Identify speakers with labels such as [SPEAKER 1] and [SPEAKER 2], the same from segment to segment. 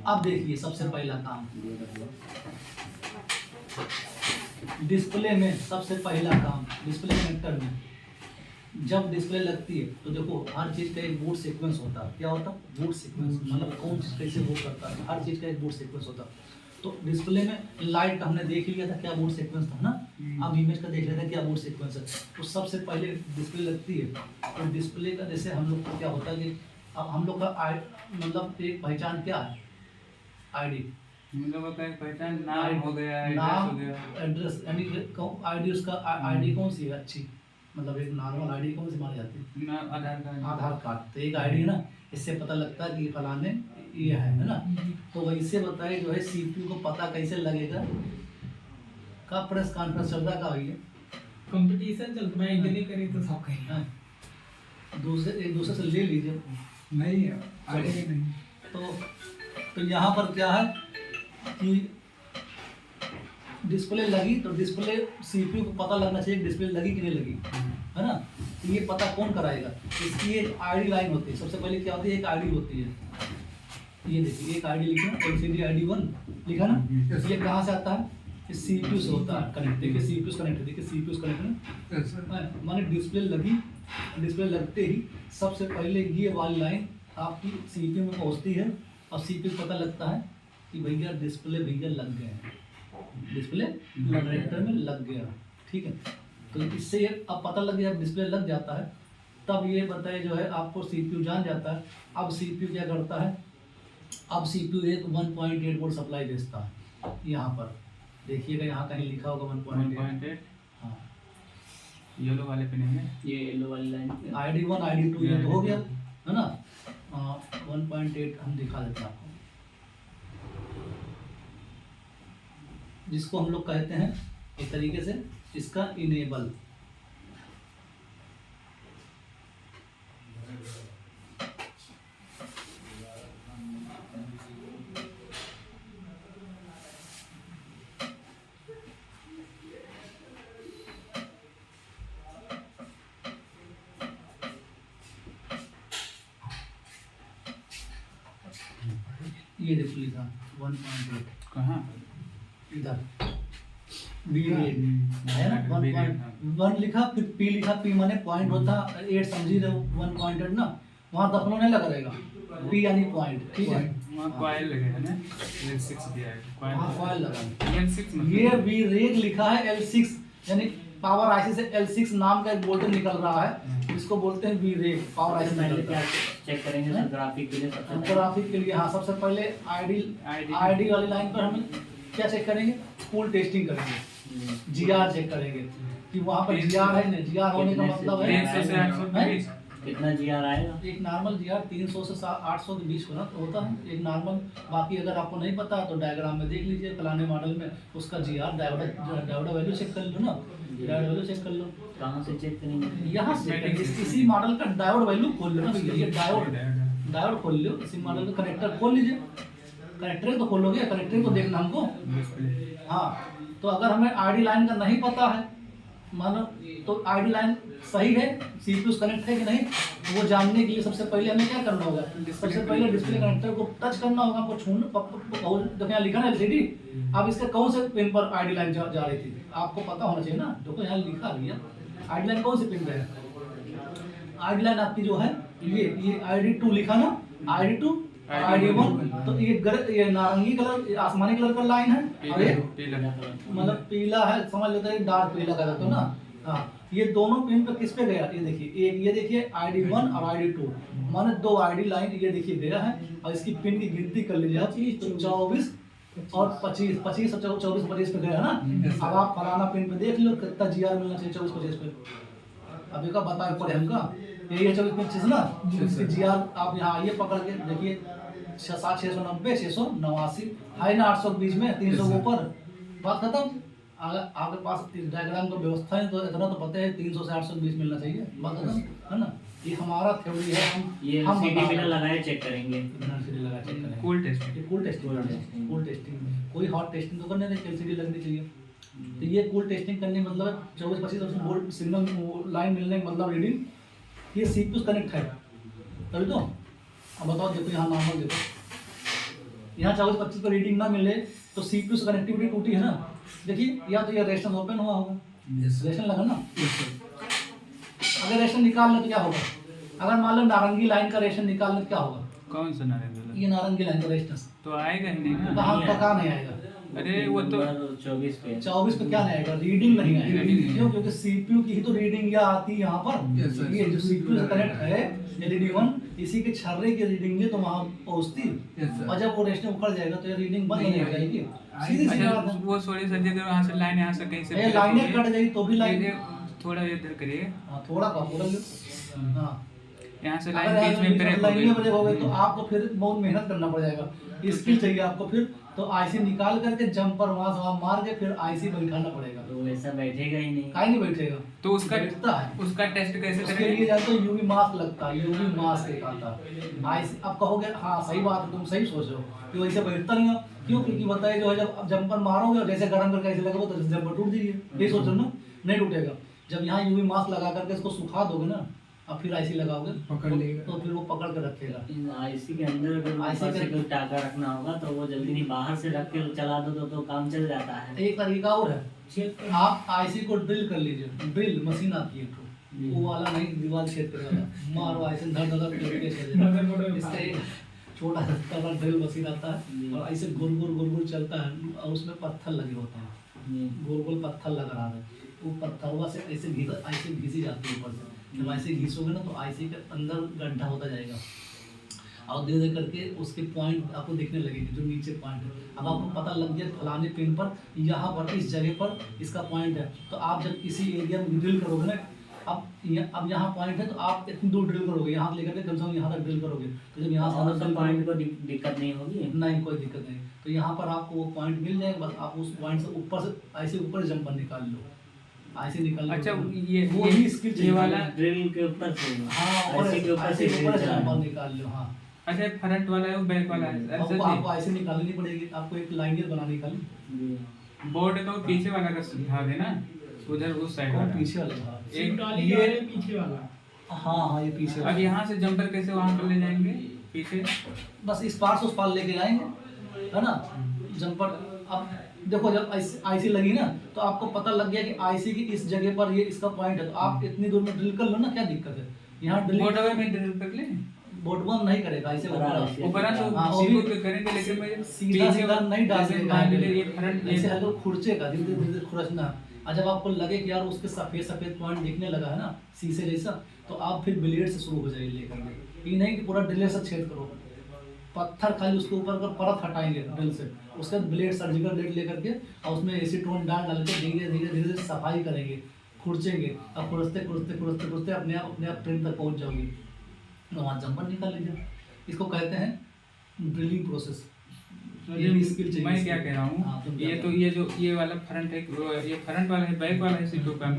[SPEAKER 1] अब देखिए सबसे पहला काम, डिस्प्ले में सबसे पहला काम, डिस्प्ले कनेक्टर में जब डिस्प्ले लगती है तो देखो हर चीज़ का एक बूट सीक्वेंस होता है। क्या होता है? बूट सीक्वेंस, मतलब कौन चीज़ कैसे बूट करता है, हर चीज़ का एक बूट सीक्वेंस होता है। तो डिस्प्ले में लाइट हमने देख लिया था क्या बूट सीक्वेंस था ना, अब इमेज का देख लिया था क्या बूट सीक्वेंस है। तो सबसे पहले डिस्प्ले लगती है, तो डिस्प्ले का जैसे हम लोग का क्या होता है कि अब हम लोग का मतलब एक पहचान क्या है, आईडी,
[SPEAKER 2] हम लोगों का एक पहचान नाम हो गया, एड्रेस
[SPEAKER 1] नाम,
[SPEAKER 2] हो गया,
[SPEAKER 1] एड्रेस, यानी आईडी उसका आईडी कौन सी है अच्छी, मतलब एक नॉर्मल आईडी कौन सी मानी जाती है?
[SPEAKER 2] ना आधार कार्ड।
[SPEAKER 1] आधार कार्ड। तो एक आईडी है ना, इससे पता लगता है कि ये फलाने ये है ना। तो वैसे बताइए जो है सीपीयू को पता कैसे लगेगा, का प्रेस कॉन्फ्रेंस चल रहा का भैया,
[SPEAKER 3] कंपटीशन चलता, मैं इतनी करी तो सब कहीं
[SPEAKER 1] हाँ, दूसरे एक दूसरे से ले लीजिए।
[SPEAKER 3] नहीं आगे नहीं।
[SPEAKER 1] तो यहाँ पर क्या है कि डिस्प्ले लगी, तो डिस्प्ले सीपीयू को पता लगना चाहिए डिस्प्ले लगी कि नहीं लगी, है ना। तो ये पता कौन कराएगा? इसकी एक आईडी लाइन होती है। सबसे पहले क्या होती है, एक आईडी होती है, ये देखिए एक आईडी लिखा, एलसीडी आईडी 1 लिखा ना। ये कहाँ से आता है? इस सीपीयू से होता है कनेक्ट। देखिए सीपीयू से कनेक्ट, देखिए सीपीयू से कनेक्ट है, माने डिस्प्ले लगी, डिस्प्ले लगते ही सबसे पहले ये वाली लाइन आपकी सीपीयू में पहुंचती है और सीपीयू को पता लगता है कि भैया डिस्प्ले भैया लग गए हैं, डिस्प्ले कनेक्टर में लग गया, ठीक है। तो इससे ये अब पता लग गया, डिस्प्ले लग जाता है, तब ये बताए जो है आपको सीपीयू जान जाता है। अब सीपीयू क्या करता है, अब सीपीयू एक 1.8 वोल्ट सप्लाई भेजता है। यहाँ पर देखिएगा, यहाँ कहीं लिखा होगा 1.8। हाँ,
[SPEAKER 2] येलो वाले पे नहीं है,
[SPEAKER 4] ये येलो वाली लाइन
[SPEAKER 1] आईडी 1 आईडी 2 ये तो हो गया है ना। 1.8 हम दिखा देते हैं आपको, जिसको हम लोग कहते हैं एक तरीके से इसका इनेबल। ये देखो लिखा 1.8
[SPEAKER 2] कहाँ
[SPEAKER 1] इधर बी है ना, 1.1 लिखा, फिर पी लिखा, पी माने पॉइंट होता, 8 समझी रहे हो, 1.8 ना, वहाँ दफनों नहीं लगा रहेगा, पी यानी पॉइंट, ठीक है।
[SPEAKER 2] वहाँ कॉइल लगे है ना, L6 दिया है,
[SPEAKER 1] वहाँ कॉइल लगा,
[SPEAKER 2] L6 मतलब
[SPEAKER 1] ये वी रेग लिखा है L6, यानी पावर आईसी से L6 नाम का एक वोल्टेज निकल रहा है, इसको बोलते हैं वी रेग पावर आईसी से
[SPEAKER 4] पहले
[SPEAKER 1] निकलता
[SPEAKER 4] क्या
[SPEAKER 1] है।
[SPEAKER 4] चेक करेंगे सर, ग्राफिक के लिए सबसे पहले
[SPEAKER 1] ग्राफिक के लिए हाँ, सबसे पहले आईडी वाली लाइन पर हम क्या चेक करेंगे, फुल टेस्टिंग करेंगे, जीआर चेक करेंगे कि वहाँ पर जीआर है नहीं, जीआर होने का मतलब है
[SPEAKER 2] 300 से 820।
[SPEAKER 4] कितना जीआर आएगा?
[SPEAKER 1] एक नॉर्मल जीआर 300 से 800 के बीच होना तो होता है एक नॉर्मल। बाकी अगर आपको नहीं पता तो डायग्राम में देख लीजिए, फलाने मॉडल में उसका जीआर डायोड वैल्यू चेक कर लो ना, डायोड वैल्यू चेक कर लो।
[SPEAKER 4] कहाँ से चेक करेंगे?
[SPEAKER 1] यहाँ से इसी मॉडल का डायोड वैल्यू खोल लो ना भैया, ये डायोड खोल लो, इसी मॉडल का कनेक्टर खोल लीजिए, कनेक्टर को खोलोगे, कनेक्टर को देखना हमको। हाँ, तो अगर हमें आईडी लाइन का नहीं पता है मानो, तो आईडी लाइन सही है, सीपीयू कनेक्ट है कि नहीं, वो जानने के लिए सबसे पहले हमें क्या करना होगा, सबसे पहले डिस्प्ले कनेक्टर को टच करना होगा, हमको छूना। देखो यहाँ लिखा ना एलसीडी, अब इसका कौन से पिन पर आईडी लाइन जा रही थी आपको पता होना चाहिए ना। देखो यहाँ लिखा भैया आईडी लाइन कौन से पिन पे है, आईडी लाइन आपकी जो है ये आईडी 2 लिखा ना, आईडी 2 आईडी 1, तो ये नारंगी कलर आसमानी कलर का लाइन है और ये मतलब पीला है, समझ लेते हैं डार्क पीला कलर तो ना। हाँ, ये दोनों पिन पे किस पे गया, ये देखिए एक, ये देखिए आईडी 1 और आईडी 2 माने 2 आईडी लाइन ये देखिए गया है, और इसकी पिन की गिनती कर लीजिए आप, 24 और 25 और 24 25 पे गया ना। अब आप फलाना पिन पे देख लो कितना जीआर मिलना चाहिए 24 25 पे, अभी का बता पड़े हमका यही है 24 25 ना, इसके जीआर आप यहाँ आइए पकड़ के देखिए 690 689 है ना, 800 के बीच में 300 के ऊपर, बात खत्म। आपके पास डायग्राम का व्यवस्था है तो इतना तो पता है 300 से 800 के बीच मिलना चाहिए, बात खत्म है ना। ये हमारा थ्योरी है,
[SPEAKER 4] ये
[SPEAKER 1] हम
[SPEAKER 4] सीडी बिना लगाए चेक करेंगे,
[SPEAKER 1] एलसीडी लगा चेक करेंगे,
[SPEAKER 2] कूल टेस्टिंग,
[SPEAKER 1] ये कूल टेस्टिंग, कूल टेस्टिंग, कोई हॉट टेस्टिंग तो करने नहीं, एलसीडी लगनी चाहिए। तो ये कूल टेस्टिंग करने का मतलब 24 25 वोल्ट सिग्नल लाइन मिलने का मतलब रीडिंग, ये सीपीयू कनेक्ट है तभी तो। अब बताओ, देखो यहाँ नॉर्मल देखो यहाँ 24-25 पर रीडिंग ना मिले तो CPU से कनेक्टिविटी टूटी है ना। देखिए या तो ये रेशन ओपन हुआ होगा, रेशन लगा ना, अगर रेशन निकाल ले तो क्या होगा, अगर मान लो नारंगी लाइन का रेशन निकाल ले तो क्या होगा,
[SPEAKER 2] कौन सा नारायण
[SPEAKER 1] ये नारंगी लाइन का रेशन
[SPEAKER 2] तो आएगा ही नहीं ना।
[SPEAKER 1] कहाँ पका नहीं आएगा,
[SPEAKER 2] अरे वो तो
[SPEAKER 4] 24 पे
[SPEAKER 1] 24 पे क्या नहीं आएगा, रीडिंग नहीं आएगा।
[SPEAKER 2] रीडिंग नहीं
[SPEAKER 1] क्यों? क्योंकि CPU की ही तो रीडिंग या आती है यहाँ पर। ये जो CPU से कनेक्ट है LED1, इसी के छर्रे की रीडिंग है तो वहाँ पहुँचती, और जब वो रेशन उखड़ जाएगा तो ये रीडिंग बंद हो जाएगी। सीधी सी बात
[SPEAKER 2] अच्छा
[SPEAKER 1] है।
[SPEAKER 2] वो सॉरी सर, अगर वहाँ से लाइन यहाँ से कहीं से
[SPEAKER 1] ये लाइनें कट गई तो भी लाइन,
[SPEAKER 2] थोड़ा इधर करिए,
[SPEAKER 1] हाँ थोड़ा कम पूरा लो। हाँ
[SPEAKER 2] यहाँ से
[SPEAKER 1] अगर
[SPEAKER 2] लाइन बीच में ब्रेक हो
[SPEAKER 1] लाइनें ब्रेक हो
[SPEAKER 2] गई
[SPEAKER 1] गई तो आपको फिर बहुत मेहनत करना पड़ जाएगा, स्किल चाहिए आपको फिर, तो आईसी निकाल करके जंपर वहां से वहां मार के फिर आईसी बैठाना पड़ेगा।
[SPEAKER 4] तो वैसा बैठेगा ही नहीं।
[SPEAKER 1] काहे नहीं बैठेगा,
[SPEAKER 2] तो उसका
[SPEAKER 1] बैठता है।
[SPEAKER 2] उसका टेस्ट कैसे
[SPEAKER 1] उसके
[SPEAKER 2] करेंगे?
[SPEAKER 1] लिए जाते हो यूवी मास्क लगता है, यूवी मास्क एक आता है आईसी। अब कहोगे हाँ सही बात है, तुम सही सोच रहे हो कि वैसे बैठता नहीं है। क्यों? क्योंकि बताइए जो है जब जंपर मारोगे और जैसे गर्म करके ऐसे लगाओगे तो जंपर टूट जाएगी, ये सोच रहे हो ना, नहीं टूटेगा। जब यहाँ यूवी मास्क लगा करके इसको सुखा दोगे ना, अब फिर आईसी लगाओगे
[SPEAKER 3] पकड़ लेगा।
[SPEAKER 1] तो फिर वो पकड़ के रखेगा।
[SPEAKER 4] आईसी के अंदर अगर
[SPEAKER 1] IC
[SPEAKER 4] ऊपर से
[SPEAKER 1] के-
[SPEAKER 4] कोई टाका रखना होगा तो वो जल्दी नहीं, बाहर से रख के चला दो तो काम चल जाता है।
[SPEAKER 1] एक तरीका और है, आप आईसी को ड्रिल कर लीजिए, ड्रिल मशीन आती है तो वो वाला नहीं, दीवार छेद कर वाला मारो आईसी धड़ धड़ करके छेद। इसका एक छोटा सा ड्रिल मशीन आता है और ऐसे गोल गोल चलता है और उसमें पत्थर लगे होते हैं, गोल गोल पत्थर लगा रहा है, वो पत्थरवा से ऐसे घिसी जाती है ऊपर से। जब ऐसे घिसोगे ना तो आईसी के अंदर गड्ढा होता जाएगा और धीरे धीरे करके उसके पॉइंट आपको दिखने लगेंगे, जो नीचे पॉइंट है। अब आपको पता लग गया फलाने पिन पर यहाँ पर इस जगह पर इसका पॉइंट है, तो आप जब किसी एरिया में ड्रिल करोगे ना, अब यहाँ पॉइंट है तो आप इतनी दूर ड्रिल करोगे, यहाँ से लेकर के कम से कम यहाँ तक ड्रिल करोगे, तो जब यहाँ से
[SPEAKER 4] और
[SPEAKER 1] अंदर
[SPEAKER 4] सब
[SPEAKER 1] drill
[SPEAKER 4] पॉइंट
[SPEAKER 1] करोगे-
[SPEAKER 4] को दिक्कत नहीं होगी।
[SPEAKER 1] नहीं कोई दिक्कत नहीं, तो यहाँ पर आपको वो पॉइंट मिल जाएगा, बस आप उस पॉइंट से ऊपर से ऐसे ऊपर जंपर निकाल लो, ऐसे निकाल लो।
[SPEAKER 2] अच्छा
[SPEAKER 1] वो ही स्किल
[SPEAKER 2] ये वाला
[SPEAKER 4] ड्रिल के ऊपर से
[SPEAKER 1] हाँ, और
[SPEAKER 4] आईसी के ऊपर से
[SPEAKER 1] ऐसे
[SPEAKER 4] ड्रिल
[SPEAKER 1] ऊपर से
[SPEAKER 4] चलाना।
[SPEAKER 1] जंपर निकाल लो। हाँ
[SPEAKER 2] अच्छा फ्रंट वाला है वो बैक वाला है?
[SPEAKER 1] आपको
[SPEAKER 2] अच्छा
[SPEAKER 1] आपको ऐसे निकालनी पड़ेगी, आपको एक लाइनियर बनानी खाली।
[SPEAKER 4] जी।
[SPEAKER 2] बोर्ड का वो पीछे वाला का भाग है ना, उधर उस साइड
[SPEAKER 1] कौन
[SPEAKER 2] वाला
[SPEAKER 1] पीछे वाला था?
[SPEAKER 2] एक
[SPEAKER 3] ये पीछे वाला।
[SPEAKER 1] हाँ ये पीछे
[SPEAKER 2] अब
[SPEAKER 1] वाला।
[SPEAKER 2] यहाँ से जंपर कैसे वहाँ पर ले जाएंगे पीछे?
[SPEAKER 1] बस इस पार से उस पार लेके जाएंगे, है ना जंपर। अब देखो जब आईसी लगी ना तो आपको पता लग गया कि आईसी की इस जगह पर ये इसका पॉइंट है, तो आप इतनी दूर में ड्रिल कर लो ना, क्या दिक्कत है। यहाँ
[SPEAKER 2] बोर्ड
[SPEAKER 1] ड्रिल
[SPEAKER 2] में ड्रिल कर ले
[SPEAKER 1] बोट बम नहीं करेगा, ऐसे
[SPEAKER 4] ऊपर
[SPEAKER 2] ऊपर तो
[SPEAKER 1] हाँ, वो
[SPEAKER 2] सीधे
[SPEAKER 1] भी
[SPEAKER 2] पे करेंगे, लेकिन मैं
[SPEAKER 1] सीधा सीधा नहीं डाल
[SPEAKER 2] जैसे
[SPEAKER 1] देगा,
[SPEAKER 2] मान लीजिए ये फ्रंट
[SPEAKER 1] ऐसे
[SPEAKER 2] ये
[SPEAKER 1] हल्का खुरचेगा, धीरे धीरे खुरचना। और जब आपको लगे कि यार उसके सफेद सफेद पॉइंट दिखने लगा है ना शीशे जैसा, तो आप फिर ब्लेड से शुरू हो जाइए लेकर के। ये नहीं कि पूरा ड्रिल से छेद करो, पत्थर खाली उसके ऊपर का परत हटाएंगे ड्रिल से, उसके बाद ब्लेड सर्जिकल ब्लेड लेकर के और उसमें एसीटोन डाल के धीरे धीरे धीरे धीरे सफाई करेंगे, खुरचेंगे। अब खुरचते खुरचते खुरचते खुरचते अपने आप ट्रेन तक पहुंच जाओगे, तो वहाँ जंपर निकाल लीजिए। इसको कहते हैं ड्रिलिंग प्रोसेस। ये भी स्किल चाहिए।
[SPEAKER 2] मैं क्या कह रहा
[SPEAKER 1] हाँ,
[SPEAKER 2] हूँ,
[SPEAKER 1] तुम क्या
[SPEAKER 2] ये
[SPEAKER 1] कह
[SPEAKER 2] तो ये जो ये वाला फ्रंट है, ये फ्रंट वाला है, बैक वाला है सीटों का,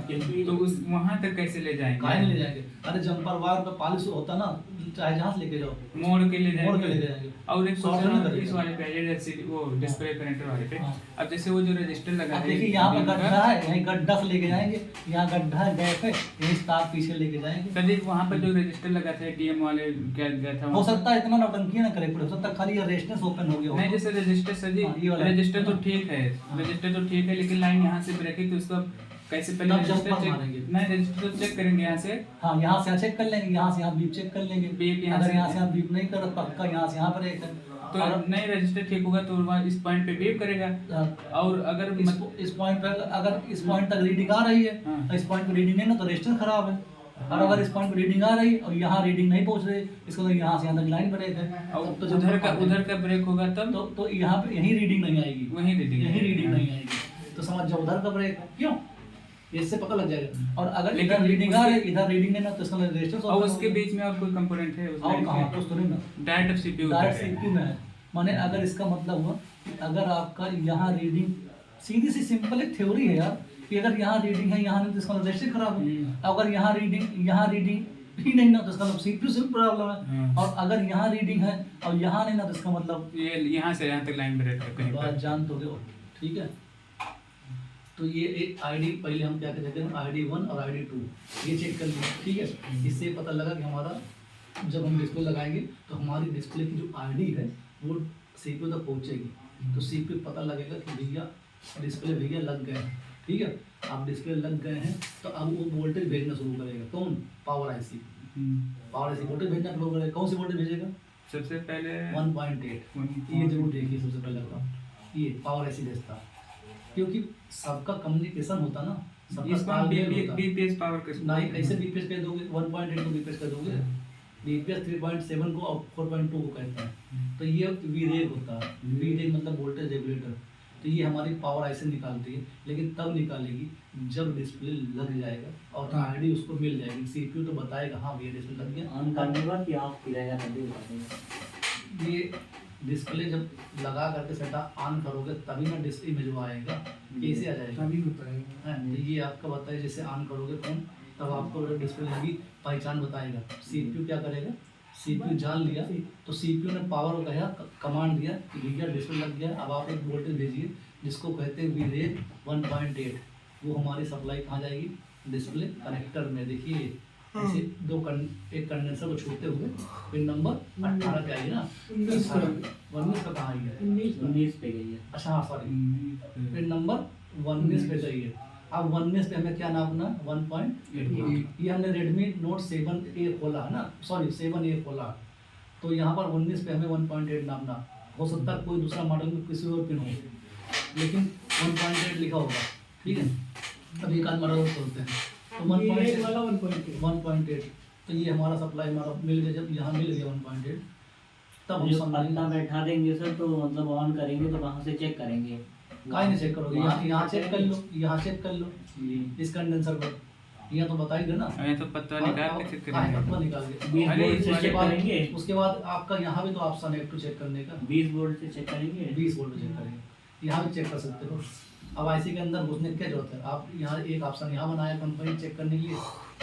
[SPEAKER 2] तो उस वहाँ तक कैसे ले
[SPEAKER 1] काहे
[SPEAKER 2] जाएंगे?
[SPEAKER 1] नहीं ले जाएंगे? अरे जंपर वायर पे पॉलिश होता ना, चाहे जहाँ से लेके जाओ
[SPEAKER 2] मोड़ के ले
[SPEAKER 1] मोड़ के ले
[SPEAKER 2] जाएंगे।
[SPEAKER 1] जाएंगे।
[SPEAKER 2] और एक
[SPEAKER 1] Software में करेगा।
[SPEAKER 2] इस वाले पे जैसे वो डिस्प्ले प्रिंटर वाले पे,
[SPEAKER 1] हाँ।
[SPEAKER 2] अब जैसे वो जो रजिस्टर लगा
[SPEAKER 1] अब
[SPEAKER 2] है
[SPEAKER 1] देखिए यहाँ पर
[SPEAKER 2] इनका,
[SPEAKER 1] गड्ढा है, यहीं गड्ढा से लेके जाएंगे, यहाँ गड्ढा है गैप है, यहीं तार पीछे लेके जाएंगे।
[SPEAKER 2] सर जी वहाँ पर जो रजिस्टर लगा था डीएम वाले क्या गया था
[SPEAKER 1] हो
[SPEAKER 2] वहाँ पर?
[SPEAKER 1] सकता है इतना नौटंकी ना करे पड़े, हो सकता है खाली ये रेस्टनेस ओपन हो गया हो।
[SPEAKER 2] नहीं जैसे रजिस्टर सर जी,
[SPEAKER 1] हाँ, ये वाला।
[SPEAKER 2] रजिस्टर तो ठीक है,
[SPEAKER 1] हाँ।
[SPEAKER 2] रजिस्टर तो ठीक है, लेकिन लाइन यहाँ से ब्रेक है तो उसका कैसे पहले
[SPEAKER 1] तब
[SPEAKER 2] रजिस्टर
[SPEAKER 1] जंपर
[SPEAKER 2] चेक,
[SPEAKER 1] मारेंगे।
[SPEAKER 2] नहीं रजिस्टर तो चेक करेंगे यहाँ से,
[SPEAKER 1] हाँ यहाँ से यहाँ चेक कर लेंगे, यहाँ से यहाँ बीप चेक कर लेंगे।
[SPEAKER 2] बीप यहाँ
[SPEAKER 1] अगर
[SPEAKER 2] से-
[SPEAKER 1] यहाँ से यहाँ बीप नहीं कर रहा पक्का यहाँ से यहाँ पर एक है।
[SPEAKER 2] तो
[SPEAKER 1] और
[SPEAKER 2] नहीं रजिस्टर ठीक होगा तो वहाँ इस पॉइंट पे बीप करेगा। और अगर
[SPEAKER 1] इस पॉइंट पे अगर इस पॉइंट तक रीडिंग आ रही है,
[SPEAKER 2] हाँ।
[SPEAKER 1] इस पॉइंट पे रीडिंग नहीं ना तो रजिस्टर खराब है। और अगर इस पॉइंट पे रीडिंग आ रही है और यहाँ रीडिंग नहीं पहुंच रही, इसको तो यहाँ से यहाँ तक लाइन ब्रेक है,
[SPEAKER 2] और
[SPEAKER 1] तब तो
[SPEAKER 2] उधर का ब्रेक होगा तब
[SPEAKER 1] तो यहाँ पे यही रीडिंग नहीं आएगी,
[SPEAKER 2] वहीं रीडिंग
[SPEAKER 1] यही रीडिंग नहीं आएगी, तो समझ जाओ उधर का ब्रेक है। क्यों? इससे पता लग जाएगा। और अगर
[SPEAKER 2] लेकिन
[SPEAKER 1] इधर रीडिंग आ रही है,
[SPEAKER 2] उसके-
[SPEAKER 1] इधर रीडिंग नहीं ना तो इसका रजिस्टर
[SPEAKER 2] और उसके बीच में और कोई कंपोनेंट है उस
[SPEAKER 1] और
[SPEAKER 2] लाइन
[SPEAKER 1] कहाँ
[SPEAKER 2] के?
[SPEAKER 1] तो थोड़ी ना
[SPEAKER 2] डायरेक्ट सीपीयू
[SPEAKER 1] डायरेक्ट सीपीयू में है। माने अगर इसका मतलब हुआ कि अगर आपका यहाँ रीडिंग, सीधी सी सिंपल एक थ्योरी है यार, कि अगर यहाँ रीडिंग है यहाँ नहीं तो इसका रजिस्टर खराब है। अगर यहाँ रीडिंग ही नहीं ना तो इसका मतलब सीपीयू से प्रॉब्लम है। और अगर यहाँ रीडिंग है और यहाँ नहीं ना तो इसका मतलब
[SPEAKER 2] ये यहाँ से यहाँ तक लाइन ब्रेक है कहीं
[SPEAKER 1] बात
[SPEAKER 2] पर।
[SPEAKER 1] जान तो हो। ठीक है, तो ये एक आईडी पहले हम क्या कहते हैं, ID 1 और ID 2 ये चेक कर लिया। ठीक है, इससे पता लगा कि हमारा जब हम डिस्प्ले लगाएंगे तो हमारी डिस्प्ले की जो ID है वो CPU तक पहुंचेगी तो CPU पता लगेगा कि भैया डिस्प्ले भैया लग गए हैं, ठीक है। अब डिस्प्ले लग गए हैं तो अब वो वोल्टेज भेजना शुरू करेगा। कौन? Power IC. Power IC voltage भेजना शुरू करेगा। कौन सी वोल्टेज भेजेगा?
[SPEAKER 2] सबसे पहले
[SPEAKER 1] 1.8। ये जरूर देखिए सबसे पहले का ये पावर आईसी भेजता है, क्योंकि सबका कम्युनिकेशन होता ना, सबका
[SPEAKER 2] इसको
[SPEAKER 1] तालमेल होता।
[SPEAKER 2] बीपीएस पावर कैसे
[SPEAKER 1] नहीं, कैसे बीपीएस कह दोगे? 1.8 को बीपीएस कह दोगे? बीपीएस 3.7 को और 4.2 को कहते हैं। तो ये वीरेग होता है। वीरेग मतलब वोल्टेज रेगुलेटर। तो ये हमारी पावर आईसी निकालती है, लेकिन तब निकालेगी जब डिस्प्ले लग जाएगा और आईडी उसको मिल जाएगी। सीपीयू तो बताएगा हाँ भैया डिस्प्ले लग गया।
[SPEAKER 4] ऑन करने के बाद कि ऑफ किया जाएगा तभी बता देगा।
[SPEAKER 1] ये डिस्प्ले जब लगा करके सेटअप ऑन करोगे तभी ना डिस्प्ले में जो आएगा कैसे आ जाएगा
[SPEAKER 3] तभी बताएगा।
[SPEAKER 1] है। तो ये आपका बताइए, जैसे ऑन करोगे फोन तब आपको डिस्प्ले लगी पहचान बताएगा। सीपीयू क्या करेगा? सीपीयू जान लिया तो सीपीयू ने पावर कहा, कमांड दिया कि भैया डिस्प्ले लग गया, अब आप एक वोल्टेज भेजिए जिसको कहते हैं वीरेग 1.8। वो हमारी सप्लाई कहाँ जाएगी? डिस्प्ले कनेक्टर में। देखिए ऐसे एक कंडेंसर को छूते हुए पिन नंबर 18 पे आई ना, 19 का कहाँ आई है?
[SPEAKER 4] 19 पे गई है।
[SPEAKER 1] अच्छा हाँ सॉरी, पिन नंबर 19 पे गई है। अब 19 पे हमें क्या नापना? 1.8। ये हमने Redmi Note 7A खोला है ना, सॉरी 7A खोला, तो यहाँ पर 19 पे हमें 1.8 नापना। हो सकता है कोई दूसरा मॉडल में किसी और पिन हो, लेकिन 1.8 लिखा होगा, ठीक है। अब एक आध मॉडल खोलते हैं तो 1.8
[SPEAKER 3] वाला 1.8।
[SPEAKER 1] तो ये हमारा सप्लाई हमारा मिल गया। जब यहाँ मिल गया 1.8 तब हम
[SPEAKER 4] जो
[SPEAKER 1] समझेंगे।
[SPEAKER 4] पत्ता बैठा देंगे सर तो मतलब ऑन करेंगे तो वहाँ से चेक करेंगे।
[SPEAKER 1] काहे नहीं चेक करोगे? यहाँ चेक कर लो, यहाँ चेक कर लो इस कंडेंसर पर। यहाँ तो बता ही दे ना।
[SPEAKER 2] हमें तो पत्ता निकाल के चेक
[SPEAKER 1] हाँ,
[SPEAKER 2] करेंगे।
[SPEAKER 1] पत्ता निकाल के।
[SPEAKER 4] 20
[SPEAKER 2] अरे,
[SPEAKER 4] वोल्ट से
[SPEAKER 1] उसके
[SPEAKER 4] चेक
[SPEAKER 1] बाद
[SPEAKER 4] करेंगे।
[SPEAKER 1] उसके बाद आपका यहाँ भी तो ऑप्शन है टू चेक करने का।
[SPEAKER 4] 20 वोल्ट से चेक करेंगे।
[SPEAKER 1] 20 वोल्ट पे चेक करेंगे, यहाँ भी चेक कर सकते हो। अब आईसी के अंदर घुसने की क्या जरूरत है? आप यहाँ एक ऑप्शन यहाँ बनाया कंपनी चेक करने के लिए,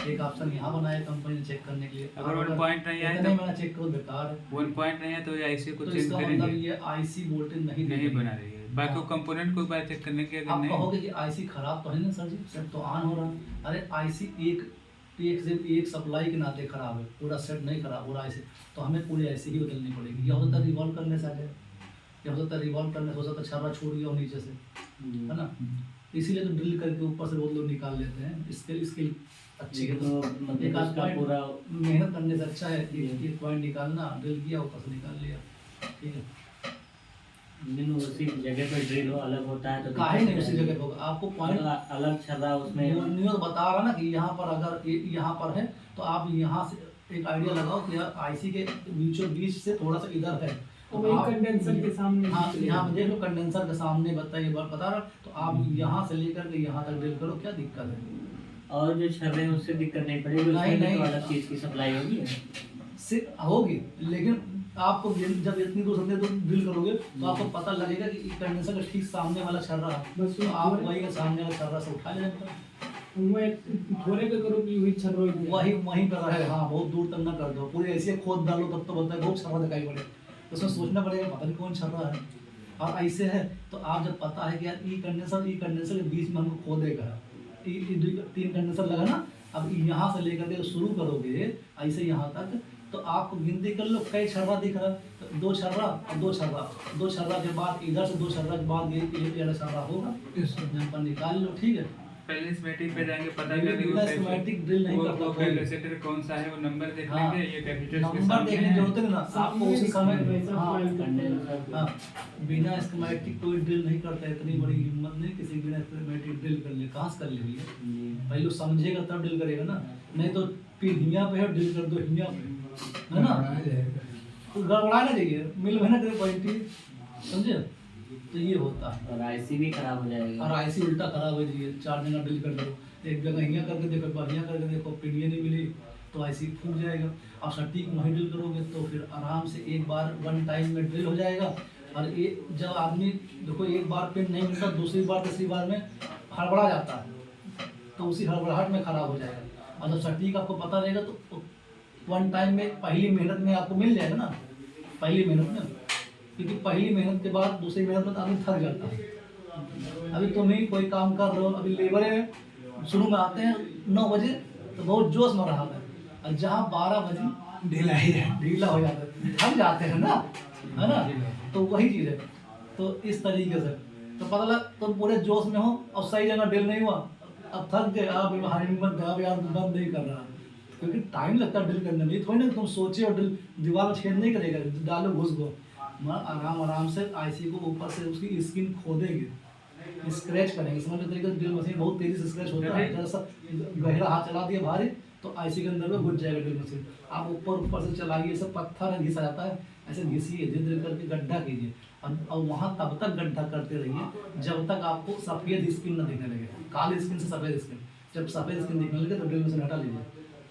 [SPEAKER 1] एक ऑप्शन यहाँ बनाया कंपनी ने चेक करने के लिए।
[SPEAKER 2] अगर 1 पॉइंट नहीं आए
[SPEAKER 1] इतने
[SPEAKER 2] तो
[SPEAKER 1] मैंने चेक करो बेकार है।
[SPEAKER 2] 1 पॉइंट नहीं है तो ऐसे
[SPEAKER 1] तो
[SPEAKER 2] कुछ चेक
[SPEAKER 1] इसका
[SPEAKER 2] करेंगे।
[SPEAKER 1] मतलब ये आईसी वोल्टेज नहीं
[SPEAKER 2] नहीं
[SPEAKER 1] देगी।
[SPEAKER 2] बना रही है, बाकी कंपोनेंट को एक बार चेक करने के अगर
[SPEAKER 1] आप
[SPEAKER 2] नहीं।
[SPEAKER 1] कहोगे कि आईसी खराब तो है ना सर जी, सेट तो ऑन हो रहा है। अरे आईसी एक सप्लाई के नाते खराब है, पूरा सेट नहीं खराब हो रहा आईसी, तो हमें पूरी आईसी ही बदलनी पड़ेगी। या हो सकता है रिवॉल्व करने से आ जाए, या हो सकता है रिवॉल्व करने से हो सकता है छर्रा छूट गया हो नीचे से, है ना। इसीलिए तो ड्रिल करके ऊपर से बहुत लोग निकाल लेते हैं। स्किल अच्छी है
[SPEAKER 4] तो मतलब
[SPEAKER 1] एक आध
[SPEAKER 4] उसका
[SPEAKER 1] पॉइंट
[SPEAKER 4] पूरा
[SPEAKER 1] मेहनत करने से अच्छा है। एक पॉइंट निकालना, ड्रिल किया ऊपर से निकाल लिया, ठीक है।
[SPEAKER 4] लेकिन उसी जगह पे ड्रिल हो अलग होता है तो
[SPEAKER 1] काहे नहीं उसी जगह होगा? आपको पॉइंट
[SPEAKER 4] अलग छर्रा उसमें
[SPEAKER 1] न्यूज़ बता रहा ना कि यहाँ पर अगर यहाँ पर है तो आप यहाँ से एक आइडिया लगाओ कि यार आईसी के बीचों बीच से थोड़ा सा इधर है
[SPEAKER 3] तो वही
[SPEAKER 1] आप-
[SPEAKER 3] कंडेंसर के सामने
[SPEAKER 1] हाँ यहाँ देख लो कंडेंसर के सामने बताइए बता रहा, तो आप यहाँ से लेकर के यहाँ तक ड्रिल करो, क्या दिक्कत है?
[SPEAKER 4] और जो छर्रे हैं उससे दिक्कत नहीं पड़ेगी,
[SPEAKER 1] नहीं,
[SPEAKER 4] उसमें भी
[SPEAKER 1] नहीं।
[SPEAKER 4] तो अलग चीज की सप्लाई होगी।
[SPEAKER 1] से होगी, लेकिन आपको जब इतनी दूर से तो ड्रिल करोगे तो आपको पता लगेगा कि कंडेंसर का ठीक सामने वाला छर्रा है,
[SPEAKER 3] बस
[SPEAKER 1] तो आप वही के सामने वाला छर्रा से उठा लेंगे,
[SPEAKER 3] वो एक थोड़े पे करो कि वही छर्रो
[SPEAKER 1] वही वहीं पर रहेगा। हाँ बहुत दूर तक ना कर दो, पूरी ऐसे खोद डालो तब तो बोलता है बहुत छर्रा दिखाई पड़े, तो उसमें सोचना पड़ेगा पता नहीं कौन छर्रा है। और ऐसे है तो आप जब पता है कि यार ई कंडेंसर के बीच में हमको खोदेगा, 3 कंडेंसर लगा ना, अब यहाँ से लेकर के शुरू करोगे ऐसे यहाँ तक, तो आपको गिनती कर लो कई छर्रा दिख रहा है, तो 2 छर्रा और 2 छर्रा, 2 छर्रा के बाद इधर से 2 छर्रा के बाद ये वाला छर्रा होगा, यहाँ पर निकाल लो, ठीक है।
[SPEAKER 2] पहले स्कीमेटिक पे जाएंगे, पता
[SPEAKER 1] बिना
[SPEAKER 2] करेंगे
[SPEAKER 1] schematic drill नहीं करता कोई।
[SPEAKER 2] कैपेसिटर कौन सा है, वो नंबर देख
[SPEAKER 1] हाँ,
[SPEAKER 2] लेंगे। ये कैपेसिटर के
[SPEAKER 1] नंबर
[SPEAKER 2] सामने
[SPEAKER 1] देखने की जरूरत है ना, आपको उसी समय हाँ,
[SPEAKER 4] कंडेंसर
[SPEAKER 1] हाँ, बिना स्कीमेटिक कोई ड्रिल नहीं करता है। इतनी बड़ी हिम्मत नहीं किसी बिना स्कीमेटिक ड्रिल कर ले, कहाँ से कर ले भैया? पहले समझेगा तब ड्रिल करेगा ना, नहीं तो फिर हियाँ पे है ड्रिल कर दो हियाँ पे, है ना, गड़बड़ाना चाहिए, मिल में ना करे पॉइंट, समझे? तो ये होता है।
[SPEAKER 4] और आईसी भी खराब हो जाएगा।
[SPEAKER 1] और आईसी उल्टा खराब हो जाइए, 4 जगह ड्रिल कर दो, एक जगह यहाँ करके देखो, बढ़िया करके देखो, पिनियन नहीं मिली तो आईसी फूट जाएगा। आप सटीक वहीं ड्रिल करोगे तो फिर आराम से एक बार 1 टाइम में ड्रिल हो जाएगा। और जब आदमी देखो एक बार पिन नहीं मिलता, दूसरी बार तीसरी बार में हड़बड़ा जाता है, तो उसी हड़बड़ाहट में खराब हो जाएगा। और जब सटीक आपको पता रहेगा तो 1 टाइम में पहली मेहनत में आपको मिल जाएगा ना, पहली मेहनत में, क्योंकि पहली मेहनत के बाद दूसरी मेहनत में तो आदमी थक जाता है। अभी तुम ही कोई काम कर रहे हो, अभी लेबर है शुरू में आते हैं 9 बजे तो बहुत जोश में रहा है, और जहाँ 12 बजे ढीला हो जाता है, थक जाते हैं ना, है ना। तो वही चीज़ है। तो इस तरीके से तो पता लग तुम पूरे जोश में हो और सही जगह ड्रिल नहीं हुआ, अब थक गए, आप हिम्मत गया, अब यार बंद नहीं कर रहा, क्योंकि टाइम लगता है ड्रिल करने में। ये थोड़ी ना कि तुम सोचे और ड्रिल दीवार में छेद नहीं करेगा, डालो घुस गो, आराम आराम से आईसी को ऊपर से उसकी स्किन खोदेंगे, स्क्रैच करेंगे। समझ लो तरीके से ड्रिल मशीन बहुत तेजी से स्क्रैच होता है, जरा सा गहरा हाथ चला दिया भारी तो आईसी के अंदर में घुस जाएगा ड्रिल मशीन। आप ऊपर से चलाइए, सब पत्थर है घिसा जाता है, ऐसे घिसिए धीरे धीरे करके गड्ढा कीजिए। और वहाँ तब तक गड्ढा करते रहिए जब तक आपको सफ़ेद स्किन न दिखने लगे, काली स्किन से सफ़ेद स्किन। जब सफ़ेद स्किन दिखने लगे तो ड्रिल मशीन हटा लीजिए।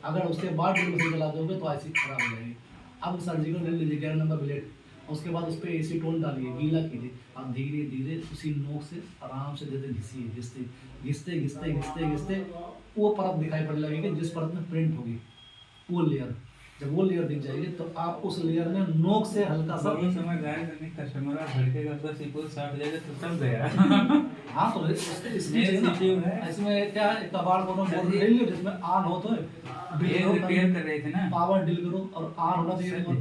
[SPEAKER 1] अगर उसके बाद ड्रिल मशीन चला दोगे तो आईसी खराब हो जाएगी। अब सर्जिकल ड्रिल लीजिए 11 नंबर ब्लेड, उसके बाद उस पर एसीटोन डालिए, गीला कीजिए और धीरे धीरे उसी नोक से आराम से धीरे घिसिए, घिसते घिसते घिसते घिसते घिसते वो परत दिखाई पड़ने लगेगी जिस परत में प्रिंट होगी, वो लेयर। जब वो लेयर दिख जाएगी तो आप उस लेयर में नोक से हल्का सा
[SPEAKER 2] बहुत समझदार करने कस्टमर भड़केगा तो सीपीयू शॉर्ट जाएगा तो सब गया।
[SPEAKER 1] हाँ तो इसमें क्या है, कबाड़ बोर्ड ले लो जिसमें ऑन हो तो
[SPEAKER 2] रिपेयर कर रहे थे ना,
[SPEAKER 1] पावर डील करो और ऑन होना चाहिए तो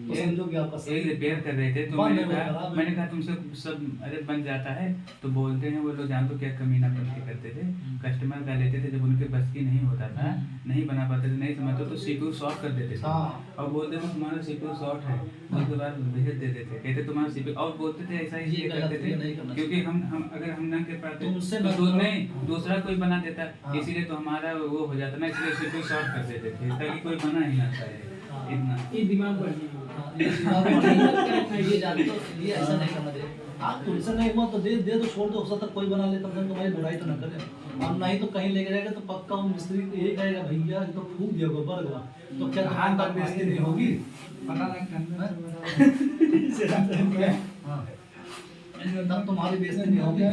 [SPEAKER 1] समझो कि आपका
[SPEAKER 2] एक रिपेयर कर रहे थे तो
[SPEAKER 1] बंद
[SPEAKER 2] मैंने
[SPEAKER 1] नहीं हो रहा।
[SPEAKER 2] कहा तुमसे सब अरे बन जाता है तो बोलते हैं वो लोग, जान तो क्या कमीना बनके करते थे, कस्टमर का लेते थे जब उनके बस की नहीं होता था, नहीं बना पाते थे, नहीं समझते तो सीपीयू शॉर्ट कर देते थे और बोलते थे तुम्हारा सीपीयू शॉर्ट है, उसके बाद भेज देते थे, कहते तुम्हारा सीपीयू, और बोलते थे ऐसा इसलिए करते थे क्योंकि हम अगर हम ना कर पाते तो नहीं दूसरा कोई बना देता, इसीलिए तो हमारा वो हो जाता ना, इसलिए सीपीयू शॉर्ट कर देते थे ताकि कोई बना ही ना पाए। इतना
[SPEAKER 3] ये दिमाग बढ़ गया।
[SPEAKER 1] ये जान तो ये ऐसा नहीं करना चाहिए। आप तुमसे नहीं हुआ तो दे दो, छोड़ दो, हो सकता कोई बना ले, कम से कम तुम्हारी बुराई तो ना करे। और नहीं तो कहीं लेके जाएगा तो पक्का वो मिस्त्री यही कहेगा भैया तो फूक दिया गोबर हुआ, तो क्या धान तक बेइज्जती नहीं होगी?
[SPEAKER 3] पता लगता
[SPEAKER 1] हाँ तब तुम्हारी बेइज्जती नहीं होगी।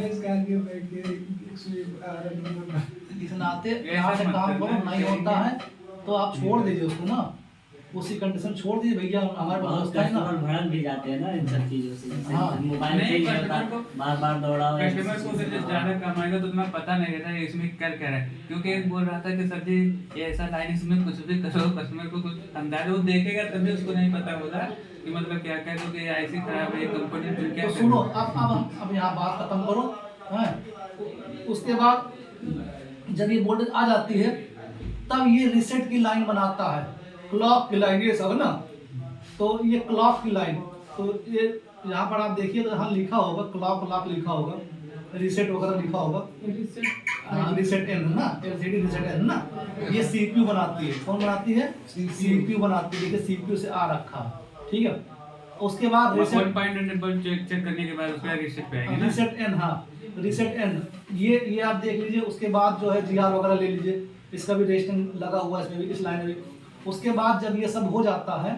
[SPEAKER 1] इस नाते यहाँ से काम करो, नहीं होता है तो आप छोड़ दीजिए उसको ना, उसी कंडीशन छोड़ दीजिए भैया, हमारे पास
[SPEAKER 4] बहुत
[SPEAKER 1] है ना।
[SPEAKER 4] कस्टमर भड़क भी जाते हैं ना इन सब चीजों से, जैसे
[SPEAKER 1] हाँ।
[SPEAKER 4] मोबाइल
[SPEAKER 2] नहीं,
[SPEAKER 4] से
[SPEAKER 2] कस्टमर को
[SPEAKER 4] बार बार दौड़ाओ,
[SPEAKER 2] कस्टमर को फिर जब ज्यादा कमाएगा तो तुम्हें पता नहीं रहता है इसमें क्या क्या है, क्योंकि एक बोल रहा था कि सर जी ये ऐसा लाइन इसमें कुछ भी करो, कस्टमर को कुछ अंदाजा वो देखेगा तभी उसको नहीं पता होगा कि मतलब क्या कह दो कि ऐसी खराब है कंपनी तुम क्या
[SPEAKER 1] तो
[SPEAKER 2] कर
[SPEAKER 1] सुनो,
[SPEAKER 2] रहे हो?
[SPEAKER 1] अब यहाँ बात खत्म करो, हैं? उसके बाद जब ये वोल्टेज आ जाती है तब ये रीसेट की लाइन बनाता है, क्लॉक की लाइन, ये सब है ना, तो ये क्लॉक की लाइन, तो ये यहाँ पर आप देखिए तो यहाँ लिखा होगा क्लॉक लिखा होगा, रीसेट वगैरह लिखा होगा, रीसेट एन है ना, एलसीडी रीसेट एन ना, ये सीपीयू बनाती है। कौन बनाती है? सीपीयू बनाती है। देखिए सीपीयू से आ रखा है, ठीक है। उसके बाद
[SPEAKER 2] वन पॉइंट चेक करने के बाद उसका रीसेट पे आएंगे ना,
[SPEAKER 1] रीसेट एन, हाँ रीसेट एन, ये आप देख लीजिए। उसके बाद जो है जीआर वगैरह ले लीजिए, इसका भी रजिस्टर लगा हुआ है इसमें भी, इस लाइन में भी। उसके बाद जब ये सब हो जाता है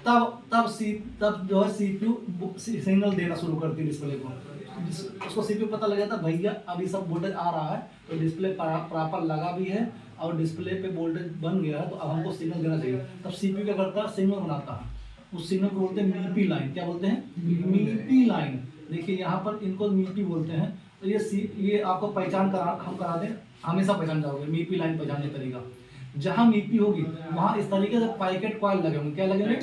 [SPEAKER 1] तब जो है सीपीयू सिग्नल देना शुरू करती है डिस्प्ले को। उसको सीपीयू पता लग जाता है भैया अभी सब वोल्टेज आ रहा है, तो डिस्प्ले प्रॉपर लगा भी है और डिस्प्ले पे वोल्टेज बन गया है, तो अब हमको सिग्नल देना चाहिए। तब सीपीयू क्या करता है, सिग्नल बनाता है। उस सिग्नल को बोलते हैं मीपी लाइन। क्या बोलते हैं? मीपी लाइन। देखिए यहाँ पर इनको मीपी बोलते हैं। तो ये आपको पहचान करा दें, हमेशा पहचान जाओगे मीपी लाइन पहचानने का तरीका। जहाँ मीपी होगी वहाँ इस तरीके से पैकेट कॉइल लगे होंगे। क्या लगे होंगे?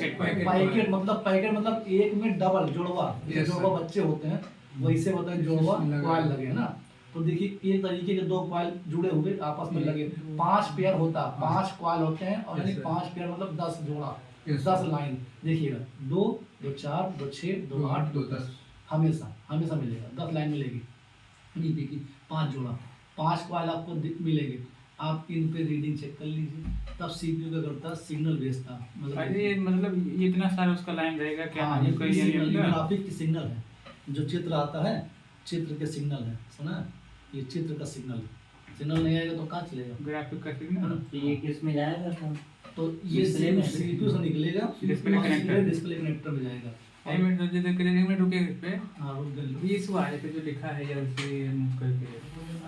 [SPEAKER 1] पैकेट मतलब एक में डबल जुड़वा, जुड़वा बच्चे होते हैं वैसे होता है जुड़वा कॉइल लगे, है ना। तो देखिए एक तरीके के दो कॉइल जुड़े हुए आपस में लगे, 5 पेयर होता है, 5 कॉइल होते हैं, और यानी 5 पेयर मतलब 10 जोड़ा, 10 लाइन। देखिएगा 2 2 4 2 6 2 8 2 10 हमेशा मिलेगा, 10 लाइन मिलेगी मीपी की, 5 जोड़ा, 5 कॉइल आपको मिलेंगे। आप इन पे रीडिंग चेक कर लीजिए। तब सीपीयू क्या करता है, सिग्नल भेजता है।
[SPEAKER 2] मतलब ये इतना सारा उसका लाइन रहेगा क्या?
[SPEAKER 1] हाँ, ये ग्राफिक की सिग्नल है, जो चित्र आता है चित्र के सिग्नल है, सुना? ये चित्र का सिग्नल नहीं आएगा तो कहाँ चलेगा?
[SPEAKER 2] ग्राफिक का सिग्नल
[SPEAKER 4] तो ये किस में जाएगा सर?
[SPEAKER 1] तो ये सीपीयू से निकलेगा,
[SPEAKER 2] डिस्प्ले
[SPEAKER 1] कनेक्टर में जाएगा।
[SPEAKER 2] एक मिनट रुके इस पे।
[SPEAKER 1] हाँ रुक गए।
[SPEAKER 2] इस वाले पे जो लिखा है एलसी करके,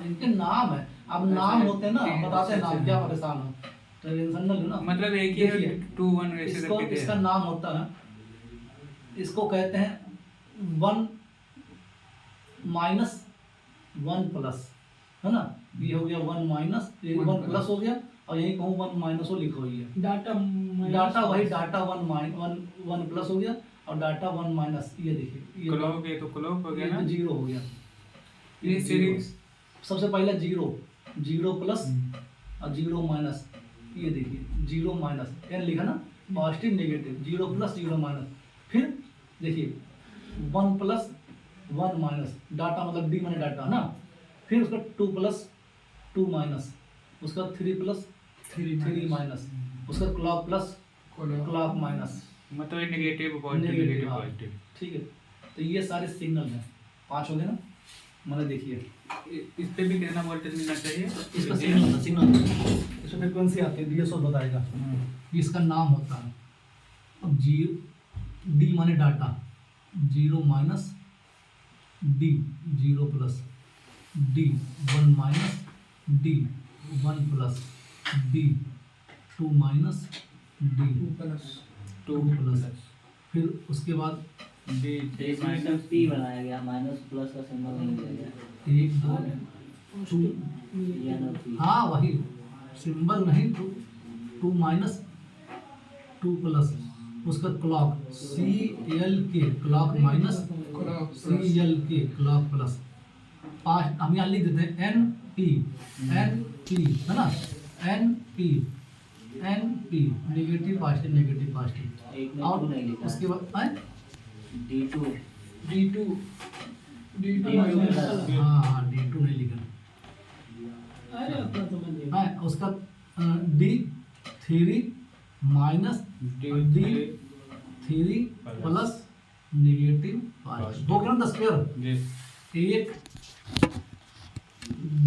[SPEAKER 1] इनके नाम है, अब नाम होते हैं ना, बताते हैं नाम, क्या परेशान हो, टेंशन न लो ना।
[SPEAKER 2] मतलब एक ही है 2 1 ऐसे
[SPEAKER 1] इसको
[SPEAKER 2] करके
[SPEAKER 1] इसका नाम होता है, इसको कहते हैं 1 -1 प्लस, है ना। ये हो गया 1 माइनस, 1 प्लस हो गया, और यही कहूँ 1 माइनस वो लिखा हुई है।
[SPEAKER 3] डाटा
[SPEAKER 1] वही डाटा 1 प्लस हो गया, और डाटा 1 माइनस, ये देखिए ये
[SPEAKER 2] क्लॉक है तो क्लॉक हो गया
[SPEAKER 1] ये
[SPEAKER 2] ना।
[SPEAKER 1] तो जीरो हो गया।
[SPEAKER 2] ये सीरीज
[SPEAKER 1] सबसे पहले जीरो प्लस और जीरो माइनस, ये देखिए जीरो माइनस एन लिखा ना, positive negative, zero plus zero minus. फिर देखिए 1 प्लस 1 माइनस, डाटा मतलब डी माने डाटा ना। फिर उसका 2 प्लस 2 माइनस, उसका 3 प्लस 3 माइनस, उसका क्लॉक प्लस क्लॉक माइनस,
[SPEAKER 2] मतलब ये नेगेटिव पॉजिटिव
[SPEAKER 1] नेगेटिव,
[SPEAKER 2] नेगेटिव
[SPEAKER 1] हाँ।
[SPEAKER 2] पॉजिटिव।
[SPEAKER 1] ठीक है। तो ये सारे सिग्नल हैं, 5 हो गए ना। मैंने देखिए
[SPEAKER 2] इस पे भी कितना वोल्टेज मिलना चाहिए?
[SPEAKER 1] इसका सिग्नल इसमें फ्रिक्वेंसी आती है, डीएसओ बताएगा, इसका नाम होता है। अब डी माने data, zero minus D, zero plus D, 1 minus D, 1 plus D, 2 minus D, 2 plus. फिर उसके बाद
[SPEAKER 2] डी
[SPEAKER 4] माइनस पी बनाया गया, माइनस प्लस का सिंबल नहीं दिया गया।
[SPEAKER 1] 1 2 2,
[SPEAKER 4] या ना पी।
[SPEAKER 1] हाँ वही सिंबल नहीं, 2 माइनस 2 प्लस, उसका क्लॉक सी एल के, क्लॉक माइनस सी एल के, क्लॉक प्लस। 5 हम यहाँ लिख देते हैं एन पी है ना, एन पी नेगेटिव पॉजिटिव।
[SPEAKER 4] एक में
[SPEAKER 1] और
[SPEAKER 4] 2 नहीं लिखा
[SPEAKER 1] उसके बाद
[SPEAKER 4] D2
[SPEAKER 1] D2
[SPEAKER 4] माइनस।
[SPEAKER 1] हाँ D2 नहीं लिखा।
[SPEAKER 3] अरे अपना तो मैं देख।
[SPEAKER 1] हाँ उसका D3 minus D3 plus negative positive. हो गया ना 10 पेयर। 1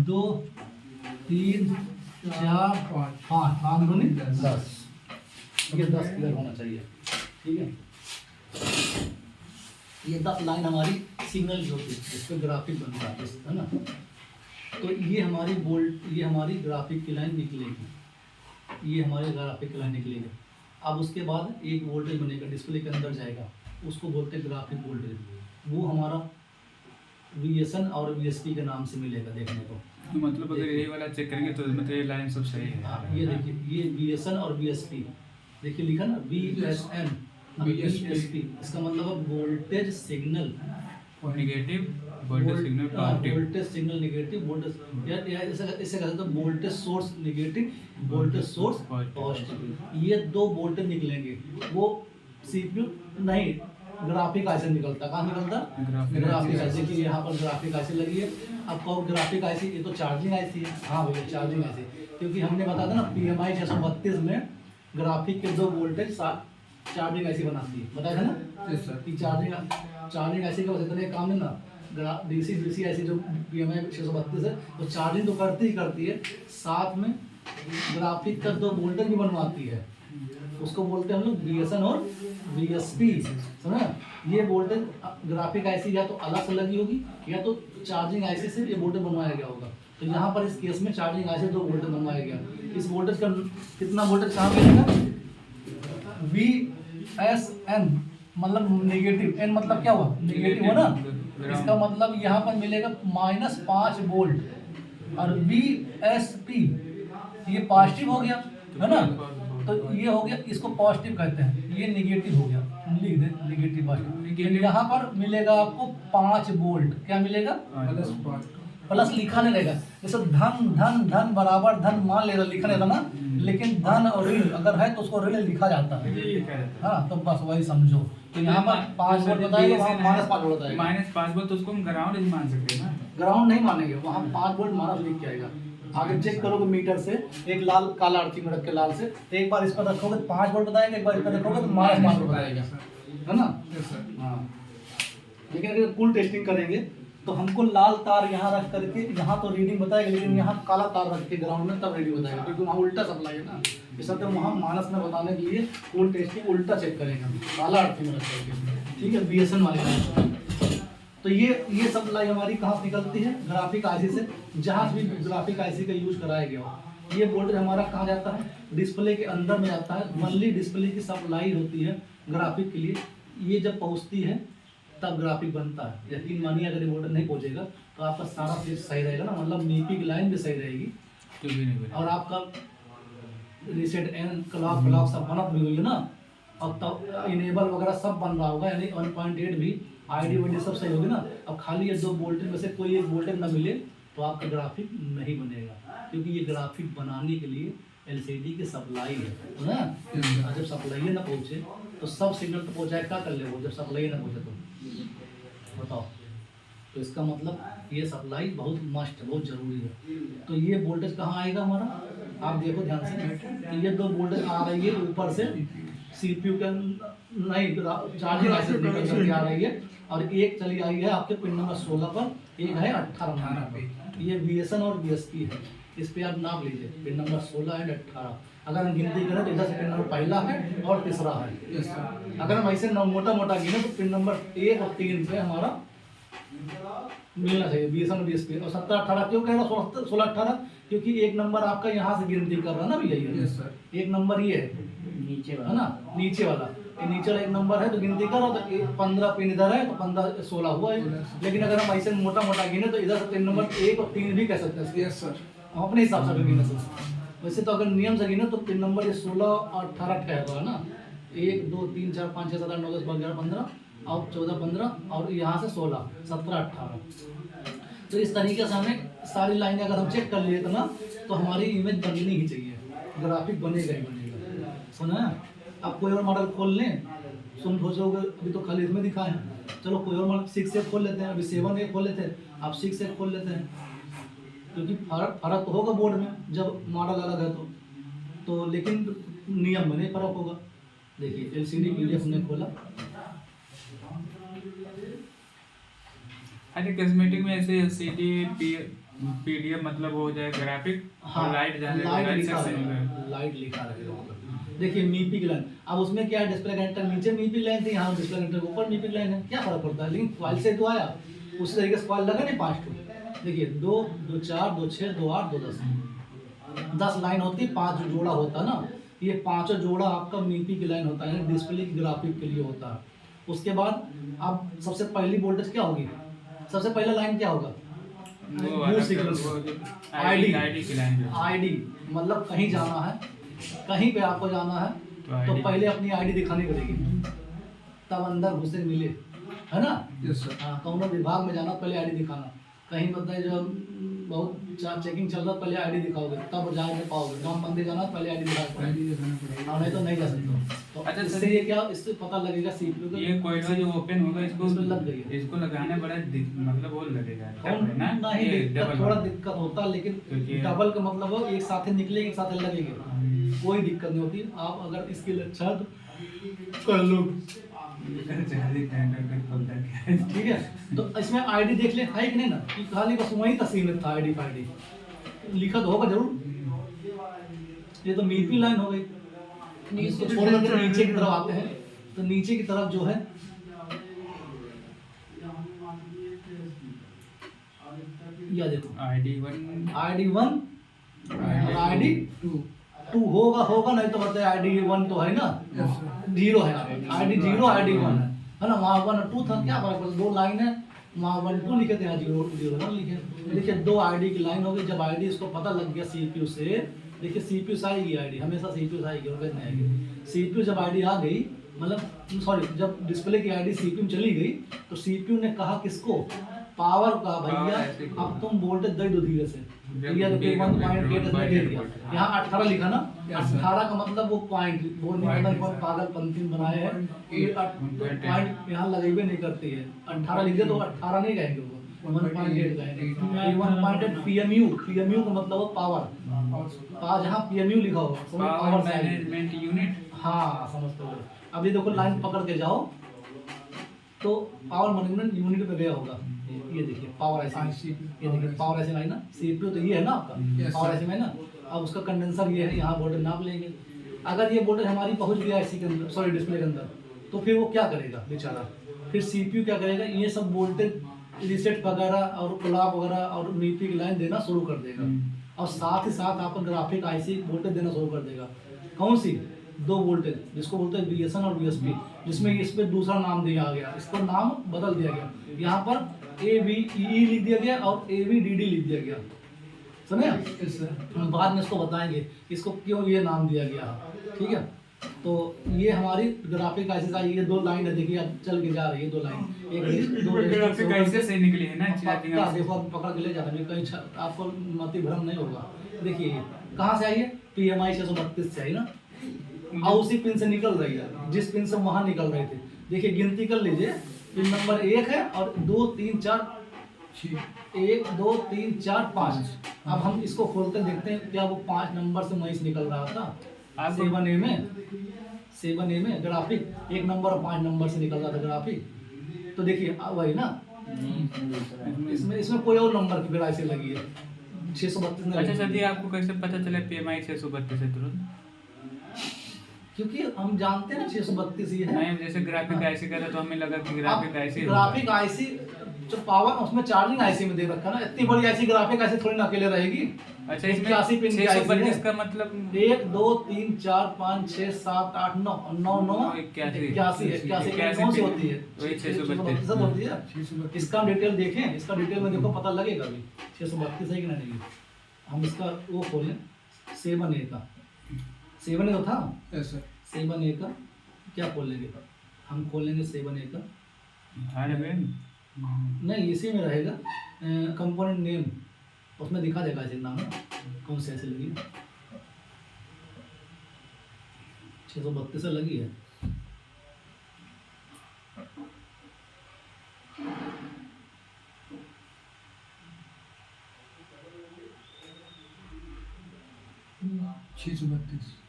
[SPEAKER 1] 2 3 4 5 5 दूनी 10। ये 10 पेयर होना चाहिए। ठीक है। ये 10 लाइन हमारी सिग्नल जो होती है, इस पर ग्राफिक बनता है ना। तो ये हमारी ग्राफिक की लाइन निकलेगी, ये हमारे ग्राफिक की लाइन निकलेगी। अब उसके बाद एक वोल्टेज बनेगा, डिस्प्ले के अंदर जाएगा, उसको बोलते हैं ग्राफिक वोल्टेज। वो हमारा VSN और VSP के नाम से मिलेगा देखने को।
[SPEAKER 2] तो मतलब अगर यही वाला चेक करेंगे तो मतलब ये लाइन सब सही है।
[SPEAKER 1] हाँ ये देखिए, ये VSN और VSP देखिए लिखा ना, VSN और VSP, इसका मतलब voltage signal,
[SPEAKER 2] negative voltage signal positive.
[SPEAKER 1] Voltage signal negative, voltage या इसे कहते हैं voltage source negative, voltage source positive. ये 2 वोल्टेज निकलेंगे। वो CPU नहीं, ग्राफिक आईसी निकलता। कहाँ निकलता? ग्राफिक आईसी की। यहाँ पर ग्राफिक आईसी लगी है। अब कहो ग्राफिक आईसी, ये तो चार्जिंग आईसी है। हाँ भैया चार्जिंग आईसी, क्योंकि हमने बताया था ना PMI 632 में ग्राफिक के 2 वोल्टेज चार्जिंग आईसी बनाती है, बताया था ना कि चार्जिंग आईसी का बस इतने काम है ना। डीसी आईसी जो PMI 632 है वो चार्जिंग तो करती है, साथ में ग्राफिक का 2 वोल्टेज भी बनवाती है। उसको बोलते हैं हम लोग VSN और VSP, समझा। ये वोल्टेज ग्राफिक आईसी या तो अलग से लगी होगी या तो चार्जिंग आईसी से ये वोल्टेज बनवाया गया होगा। तो यहाँ पर इस केस में चार्जिंग आईसी 2 वोल्टेज बनवाया गया। इस वोल्टेज का कितना वोल्टेज कहाँ मिलेगा? VSN मतलब नेगेटिव, N मतलब क्या हुआ? नेगेटिव हो ना। इसका मतलब यहाँ पर मिलेगा -5 वोल्ट। और VSP ये पॉजिटिव हो गया है ना, तो ये हो गया, इसको पॉजिटिव कहते हैं। ये नेगेटिव हो गया, लिख दे नेगेटिव पॉजिटिव। यहाँ पर मिलेगा आपको 5 वोल्ट। क्या मिलेगा? प्लस लिखा नहीं रहेगा। जैसे धन धन धन बराबर धन मान लेगा, लिखा रहेगा ना, लेकिन धन और ऋण अगर है तो उसको ऋण लिखा जाता है। हाँ तो बस वही समझो। तो यहाँ पर 5 वोल्ट बताएगा, वहाँ -5 वोल्ट बताएगा।
[SPEAKER 2] -5 वोल्ट तो उसको हम ग्राउंड नहीं मान सकते ना।
[SPEAKER 1] ग्राउंड नहीं मानेंगे, वहाँ 5 वोल्ट माइनस लिख के आएगा। आगे चेक करोगे मीटर से, एक लाल काला अर्थी में रख के लाल से, एक बार इस पर रखोगे तो 5 वोल्ट बताएगा, एक बार इस पर रखोगे तो -5 वोल्ट बताएगा, है ना। हाँ लेकिन अगर कुल टेस्टिंग करेंगे तो हमको लाल तार यहाँ रख करके यहाँ तो रीडिंग बताएगा, लेकिन यहाँ काला तार रख के ग्राउंड में तब रीडिंग बताएगा, क्योंकि वहाँ उल्टा सप्लाई है ना। इस तो वहाँ माइनस में बताने के लिए कुल टेस्टिंग उल्टा चेक करेंगे हम, काला अर्थी में रख करके। ठीक है, VSN वाले। तो ये सप्लाई हमारी कहाँ से निकलती है? ग्राफिक आईसी से। जहाँ भी ग्राफिक आईसी का यूज कराया गया हो, ये वोल्टेज हमारा कहाँ जाता है? डिस्प्ले के अंदर में जाता है। मनली डिस्प्ले की सप्लाई होती है ग्राफिक के लिए। ये जब पहुँचती है तब ग्राफिक बनता है। यकीन मानिए अगर ये वोल्टेज नहीं पहुँचेगा तो आपका सारा चीज सही रहेगा ना, मतलब नीपी की लाइन भी सही रहेगी और आपका रीसेट एन क्लॉक सब बनत भी हुई है ना, और तब इनेबल वगैरह सब बन रहा होगा, यानी 1.8 भी आईडी वाईडी सब सही होगी ना। अब खाली ये 2 वोल्टेज में से कोई एक वोल्टेज ना मिले तो आपका ग्राफिक नहीं बनेगा, क्योंकि ये ग्राफिक बनाने के लिए एलसीडी की सप्लाई है ना। और जब सप्लाई ना पहुँचे तो सब सिग्नल तो पहुँचाए, क्या कर ले वो जब सप्लाई ना पहुँचे तो बताओ। तो इसका मतलब ये सप्लाई बहुत मस्ट है, बहुत ज़रूरी है। तो ये वोल्टेज कहाँ आएगा हमारा, आप देखो ध्यान से, ये 2 वोल्टेज आ रही है ऊपर से सीपीयू के नहीं चार्जिंग लाइसेंस निकल करके आ रही है, और एक चली आई है आपके पिन नंबर 16 पर, एक है 18 नंबर पर। ये VSN और VSP है, इस पे आप नाप लीजिए पिन नंबर 16 एंड 18। अगर हम गिनती करें तो इधर से पिन नंबर पहला है और तीसरा है। अगर हम ऐसे मोटा मोटा गिने तो पिन नंबर 1 और 3 पे हमारा मिलना चाहिए VSN और VSP। और 17 18 क्यों कह रहा हूँ 16 18, क्योंकि एक नंबर आपका यहाँ से गिनती कर रहा है ना भैया, एक नंबर ये है
[SPEAKER 4] नीचे
[SPEAKER 1] है ना, नीचे वाला ये नीचे वाला एक नंबर है तो गिनती करो तो 15 पिन इधर है तो 15 16 हुआ है। लेकिन अगर हम ऐसे मोटा मोटा गिने तो इधर से पिन नंबर 1 और 3 भी कह सकते हैं। यस सर, हम अपने हिसाब से गिने सकते। वैसे तो अगर नियम से गिने तो पिन नंबर ये 16 और 18 ठहरा ना, 1 2 3 4 5 6 7 8 9 10 11 15 और 14 15 और यहाँ से 16 17 18। तो इस तरीके से हमें सारी लाइनें अगर हम चेक कर लिए ना तो हमारी इमेज बननी ही चाहिए, ग्राफिक बनेगा ही बनेगा। सुना है? आप कोई और मॉडल खोल लें, तुम सोचोगे अभी तो खाली इसमें दिखाए हैं, चलो कोई और मॉडल 6A खोल लेते हैं, अभी 7A खोल लेते हैं, आप 6A खोल लेते हैं, क्योंकि फर्क तो होगा बोर्ड में जब मॉडल अलग है तो लेकिन नियम में नहीं फर्क होगा। देखिए LCD PDF ने खोला,
[SPEAKER 2] अरे कॉस्मेटिक में ऐसे LCD PDF मतलब हो जाए ग्राफिक।
[SPEAKER 1] हाँ,
[SPEAKER 2] लाइट
[SPEAKER 1] लाइट लिखा रहेगा। देखिए मीपी की लाइन, अब उसमें क्या है, डिस्प्ले कनेक्टर नीचे मीपी लाइन थी, यहाँ डिस्प्ले कनेक्टर ऊपर मीपी लाइन है, क्या फर्क पड़ता है। लेकिन कॉइल से तो आया, उसी तरीके से कॉइल लगा नहीं 5 ठो। देखिए 2 2 4 2 6 2 8 2 10 लाइन होती, 5 जोड़ा होता ना, ये 5 जोड़ा आपका मीपी की लाइन होता है, डिस्प्ले की ग्राफिक के लिए होता है। उसके बाद अब सबसे पहली वोल्टेज क्या होगी, सबसे पहला लाइन क्या होगा, आईडी मतलब कहीं जाना है, कहीं पे आपको जाना है तो पहले अपनी आईडी दिखानी पड़ेगी, तब अंदर घुसे मिले, है ना। हाँ, कौन विभाग में जाना पहले आईडी दिखाना, कहीं मतलब जो बहुत चेकिंग चल रहा पहले आईडी दिखाओगे तब जा पाओगे, गाँव मंदिर जाना पहले आईडी दिखाना पड़ेगा, नहीं तो नहीं जा सकते। तो
[SPEAKER 2] अच्छा
[SPEAKER 1] इससे ये क्या, इससे पता लगेगा सीपीयू
[SPEAKER 2] ये कोई जो ओपन होगा इसको
[SPEAKER 1] लग गई है,
[SPEAKER 2] इसको लगाने बड़ा मतलब वो लगेगा
[SPEAKER 1] नहीं दिक्कत, थोड़ा दिक्कत होता है, लेकिन डबल का मतलब हो एक साथ निकलेगी एक साथ लगेगी, कोई दिक्कत नहीं होती। आप अगर इसके लिए अच्छा तो कर लो, ठीक है। तो इसमें आईडी देख ले है कि नहीं ना, कि खाली बस वही तस्वीर था, आईडी फाईडी लिखा तो होगा जरूर। ये तो मीपी लाइन हो गई, इसको छोड़ करके नीचे की तरफ आते हैं, तो नीचे की तरफ जो है या देखो ID 1 ID 2 होगा नहीं तो बताए ID 1 तो है ना, 0 है, ID 0 ID 1 है ना, वहाँ 1 और 2 था, क्या फर्क पड़ता, 2 लाइन है, वहाँ 1 2 लिखे थे, यहाँ 0 0 1 लिखे। देखिए 2 ID की लाइन हो गई। जब ID इसको पता लग गया CPU से, देखिए CPU से आएगी ID, हमेशा CPU से आएगी और नहीं आएगी। CPU जब ID आ गई, मतलब सॉरी जब डिस्प्ले की ID CPU में चली गई तो CPU ने कहा किसको, पावर का, भैया अब तुम वोल्टेज दे दो धीरे से, भैया तो 1.8 इसमें दे दिया, यहाँ 18 लिखा ना, 18 का मतलब वो पॉइंट वो नहीं पता कौन पागलपंती बनाए हैं, पॉइंट यहाँ लगेबे नहीं करती है, 18 लिख दे तो 18 नहीं कहेंगे वो 1.8 कहेंगे। 1.8 PMU का मतलब वो पावर, जहाँ PMU लिखा होगा पावर मैनेजमेंट यूनिट, हाँ समझते हो। अब ये देखो लाइन पकड़ के जाओ तो पावर मैनेजमेंट यूनिट पे गया होगा, ये देखिए पावर ऐसी, ये देखिए पावर ऐसी लाइन ना, CPU तो ये है ना आपका, पावर ऐसी में ना। अब उसका कंडेंसर ये है, यहाँ वोल्टेज नाप लेंगे। अगर ये वोल्टेज हमारी पहुंच गया IC के अंदर, सॉरी डिस्प्ले के अंदर, तो फिर वो क्या करेगा बेचारा, फिर CPU क्या करेगा, ये सब वोल्टेज रिसेट वगैरह और क्लॉक वगैरह और मीपी की लाइन देना शुरू कर देगा, और साथ ही साथ आपका ग्राफिक IC वोल्टेज देना शुरू कर देगा। कौन सी, 2 वोल्टेज जिसको बोलते हैं VSN और VSP, जिसमें इस पर दूसरा नाम दिया गया, इसको नाम बदल दिया गया, यहाँ पर AVEE लिख दिया गया और AVDD लिख दिया गया, सुने। हम बाद में इसको बताएंगे इसको क्यों ये नाम दिया गया, ठीक है। तो ये हमारी ग्राफिक आईसी का ये 2 लाइन है, देखिए अब चल के जा रही है 2 लाइन, एक दो
[SPEAKER 2] ग्राफिक ऐसे से निकली है ना चार्जिंग
[SPEAKER 1] पक्का देखो अब पकड़ के ले जाता है कहीं आपको मति भ्रम नहीं होगा। देखिए ये कहाँ से आई है, PMI 632 से आई ना, और उसी पिन से निकल रही है जिस पिन से वहां निकल रहे थे। देखिए गिनती कर लीजिए, पिन नंबर 1 है और 2 3 4 1 2 3 4 5। अब हम इसको खोलकर देखते हैं क्या वो 5 नंबर से महीस निकल रहा था। 7A में ग्राफिक 1 नंबर और 5 नंबर से निकल रहा था ग्राफिक। तो देखिए वही ना, इसमें कोई और नंबर की वैरायटी लगी है 632
[SPEAKER 2] अच्छा सर जी, आपको कैसे पता चला PMI 632 है तुरंत?
[SPEAKER 1] क्योंकि हम जानते हैं ना 632 ही है।
[SPEAKER 2] नहीं, जैसे ग्राफिक आईसी का था तो हमें लगा कि ग्राफिक आईसी
[SPEAKER 1] ग्राफिक आईसी जो पावर उसमें चार्जिंग आईसी में दे रखा है ना, इतनी बड़ी आईसी ग्राफिक आईसी थोड़ी ना अकेले रहेगी।
[SPEAKER 2] अच्छा, इसमें
[SPEAKER 1] 81 पिन की आईसी
[SPEAKER 2] 632
[SPEAKER 1] है।
[SPEAKER 2] का मतलब
[SPEAKER 1] 1 2 3 4 5 6 7 8 9 9 9 81 कौन सी होती है,
[SPEAKER 2] वही 632
[SPEAKER 1] सब होती है। इसका डिटेल देखें, इसका डिटेल में देखो पता लगेगा अभी 632 है कि नहीं। हम इसका वो खोलें 7A का, 7A तो था, 7A का क्या खोलेंगे हम, खोलेंगे 7A का, नहीं इसी में रहेगा कंपोनेंट नेम, उसमें दिखा देगा ऐसे नाम ना कौन से ऐसे लगी 632 से लगी है।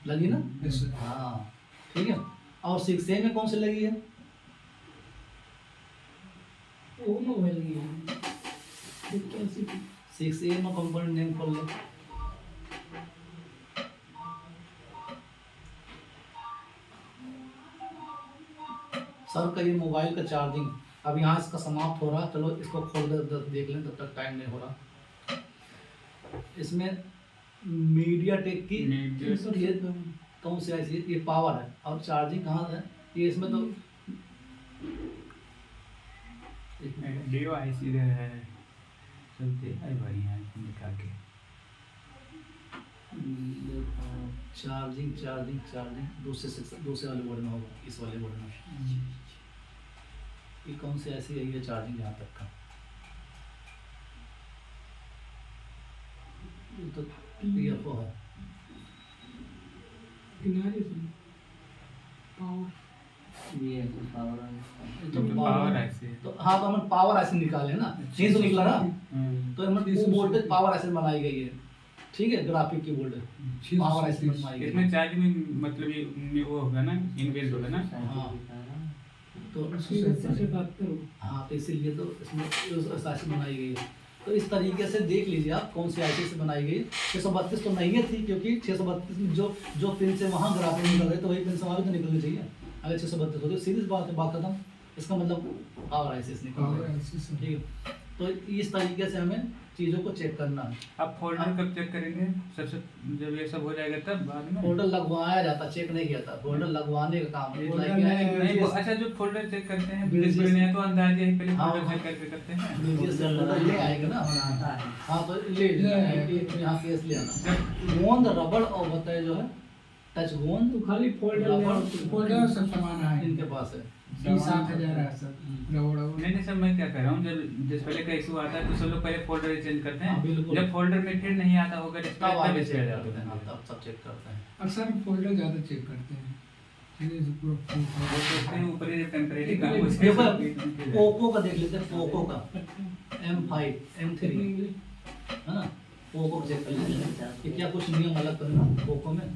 [SPEAKER 1] लगी ना, हाँ ठीक है। और 6A में कौन सी लगी है,
[SPEAKER 3] वो मोबाइल लगी है
[SPEAKER 1] 6A में कंपोनेंट नेम खोल लो। सर का ये मोबाइल का चार्जिंग अब यहाँ इसका समाप्त हो रहा, चलो इसको खोल देख लें, तब तक टाइम नहीं हो रहा। इसमें मीडियाटेक की ये कौन सी ऐसी ये पावर है, और चार्जिंग कहाँ है ये, इसमें तो
[SPEAKER 2] डियो आईसी है चलते है बढ़िया निकाल के।
[SPEAKER 1] चार्जिंग दूसरे वाले बोर्ड में होगा, इस वाले बोर्ड में। ये कौन सी ऐसी है चार्जिंग यहाँ तक का, ये तो PFO है।
[SPEAKER 3] किनारे से पावर
[SPEAKER 4] ये तो पावर है।
[SPEAKER 1] तो
[SPEAKER 2] पावर ऐसे
[SPEAKER 1] तो हाँ, तो हमने पावर ऐसे निकाले ना, नहीं तो निकला ना, तो हमने वो वोल्टेज पावर ऐसे बनाई गई है, ठीक है, ग्राफिक की वोल्टेज पावर ऐसे बनाई गई
[SPEAKER 2] इसमें चार्जिंग में मतलब ये वो होगा ना, इनबिल्ट होगा ना।
[SPEAKER 1] हाँ तो हाँ, तो इसीलिए तो इसमें ऐसे बनाई गई है। तो इस तरीके से देख लीजिए आप कौन सी आईसी से बनाई गई। 632 तो नहीं है थी, क्योंकि 632 में जो पिन से वहाँ ग्राफिक निकल रहे तो वही पिन से वहाँ भी तो निकलनी चाहिए। अगर 632 होती सीरीज बात है, बात खत्म। इसका मतलब पावर आईसी से निकल रही है, ठीक है। तो इस तरीके से हमें चीज़ों को चेक करना है।
[SPEAKER 2] आप फोल्डर कब चेक करेंगे? सबसे जब ये सब हो जाएगा तब बाद में
[SPEAKER 1] फोल्डर लगवाया जाता, चेक नहीं किया था। फोल्डर लगवाने का काम है।
[SPEAKER 2] नहीं अच्छा, जो फोल्डर चेक करते हैं बिल्कुल तो अंदाजे ही पहले फोल्डर चेक करके करते हैं।
[SPEAKER 1] फोल्डर ले आएगा ना, हाँ तो ले यहाँ केस ले आना। गोंद रबड़ और बताए जो है टच गोंद,
[SPEAKER 3] तो खाली फोल्डर सब सामान है
[SPEAKER 1] इनके पास है।
[SPEAKER 3] 7,000 है सर।
[SPEAKER 2] नहीं सर, मैं क्या कर रहा हूँ, जब डिस्प्ले का इशू आता है तो सब लोग पहले फोल्डर चेंज करते
[SPEAKER 1] हाँ,
[SPEAKER 2] हैं।
[SPEAKER 1] बिल्कुल।
[SPEAKER 2] जब फोल्डर में फिर नहीं आता होगा
[SPEAKER 1] तब
[SPEAKER 2] डिस्प्ले
[SPEAKER 1] आगे
[SPEAKER 2] तब
[SPEAKER 1] चेक
[SPEAKER 2] जाते
[SPEAKER 1] करते हैं,
[SPEAKER 2] हैं।
[SPEAKER 1] तब सब चेक करते हैं।
[SPEAKER 3] अक्सर फोल्डर ज़्यादा चेक करते हैं।
[SPEAKER 2] वो सोचते हैं ऊपर ही टेम्परेरी काम हो
[SPEAKER 1] देखो
[SPEAKER 2] जाए।
[SPEAKER 1] पोको का देख लेते हैं, पोको का M5 M3 है ना, पोको चेक कर लेते हैं कि क्या कुछ नियम अलग करना पोको में।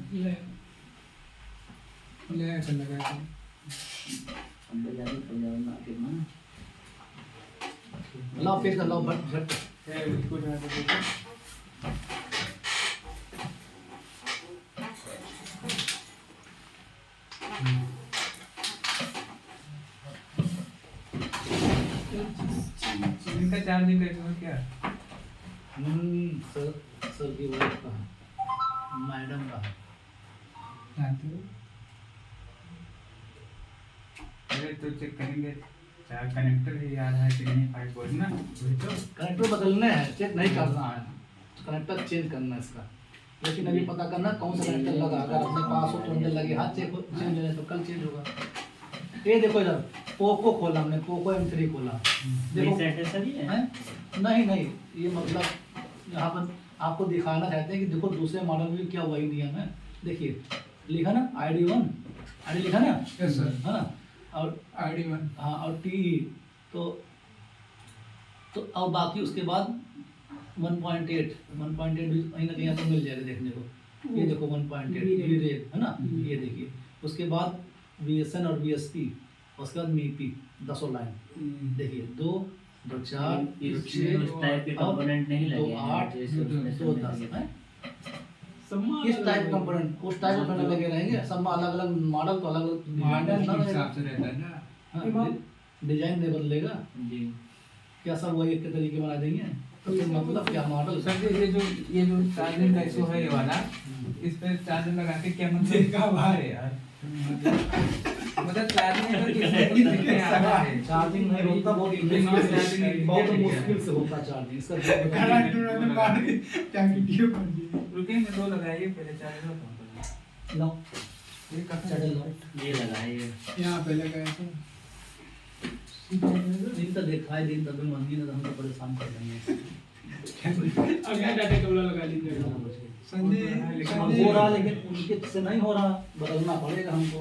[SPEAKER 3] ले ऐसा लगा है।
[SPEAKER 4] हम तो जाके खोल जाओ ना फिर ना।
[SPEAKER 1] लाओ पेज का लाओ बट झट
[SPEAKER 2] इसको जो है तो देखो। इनका चार्जिंग कैसे हो क्या?
[SPEAKER 1] सर की वाइफ का है, मैडम का है।
[SPEAKER 3] जानते हो?
[SPEAKER 2] अरे तो चेक करेंगे चार कनेक्टर ही याद है कि नहीं, 5 वोल्ट ना, वही तो।
[SPEAKER 1] कनेक्टर बदलने हैं, चेक नहीं करना है, कनेक्टर चेंज करना है इसका। लेकिन अभी पता करना कौन सा कनेक्टर लगा, अगर अपने पास हो तो अंदर लगे, हाथ चेंज हो तो कल चेंज होगा। ये देखो इधर पोको खोला हमने, पोको M3 खोला, देखो हैं? नहीं ये मतलब यहाँ पर आपको दिखाना चाहते हैं कि देखो दूसरे मॉडल में क्या वही नियम है। देखिए लिखा ना ID1, ID लिखा ना,
[SPEAKER 3] यस सर,
[SPEAKER 1] है ना, और
[SPEAKER 3] ID1
[SPEAKER 1] हाँ और TE तो अब बाकी उसके बाद 1.8 भी कहीं ना कहीं आपको मिल जाएगा देखने को। ये देखो 1.8 ये रेट है ना, ये देखिए। उसके बाद VSN और VSP, उसके बाद MIPI 10 लाइन देखिए, 2 2 4
[SPEAKER 4] इसमें उस टाइप के कंपोनेंट नहीं लगे
[SPEAKER 1] 2 8
[SPEAKER 4] जैसे उसमें
[SPEAKER 1] 2
[SPEAKER 4] सब
[SPEAKER 1] 10
[SPEAKER 4] लगे।
[SPEAKER 1] है। किस टाइप कंपोनेंट उस टाइप के पैनल लगे रहेंगे, सब में अलग अलग मॉडल तो अलग अलग
[SPEAKER 3] मॉडल
[SPEAKER 1] डिजाइन
[SPEAKER 3] के हिसाब से रहता है ना।
[SPEAKER 1] डिजाइन नहीं बदलेगा
[SPEAKER 4] जी
[SPEAKER 1] क्या, सब वही एक के तरीके बना देंगे, तो फिर मतलब क्या मॉडल।
[SPEAKER 2] सर ये जो चार्जिंग का इशू है ये वाला, इस पे चार्जर लगा के क्या मतलब का बाहर है यार, मतलब चार्जिंग तो किसी की दिक्कत आ रहा है,
[SPEAKER 1] चार्जिंग नहीं होता, बहुत मुश्किल से होता चार्जिंग इसका।
[SPEAKER 2] रुकिए मैं दो लगाइए पहले चार्जर
[SPEAKER 1] लो
[SPEAKER 2] ये कब
[SPEAKER 1] चैनल लो,
[SPEAKER 4] ये लगा है ये
[SPEAKER 3] यहाँ पे लगाया था।
[SPEAKER 1] दिन तो दिखाई दिन तभी मंदी ने तो हमको परेशान कर देंगे।
[SPEAKER 3] अगला डाटा कबला लगा लीजिए
[SPEAKER 1] हो रहा लेकिन उनके से नहीं हो रहा, बदलना पड़ेगा हमको,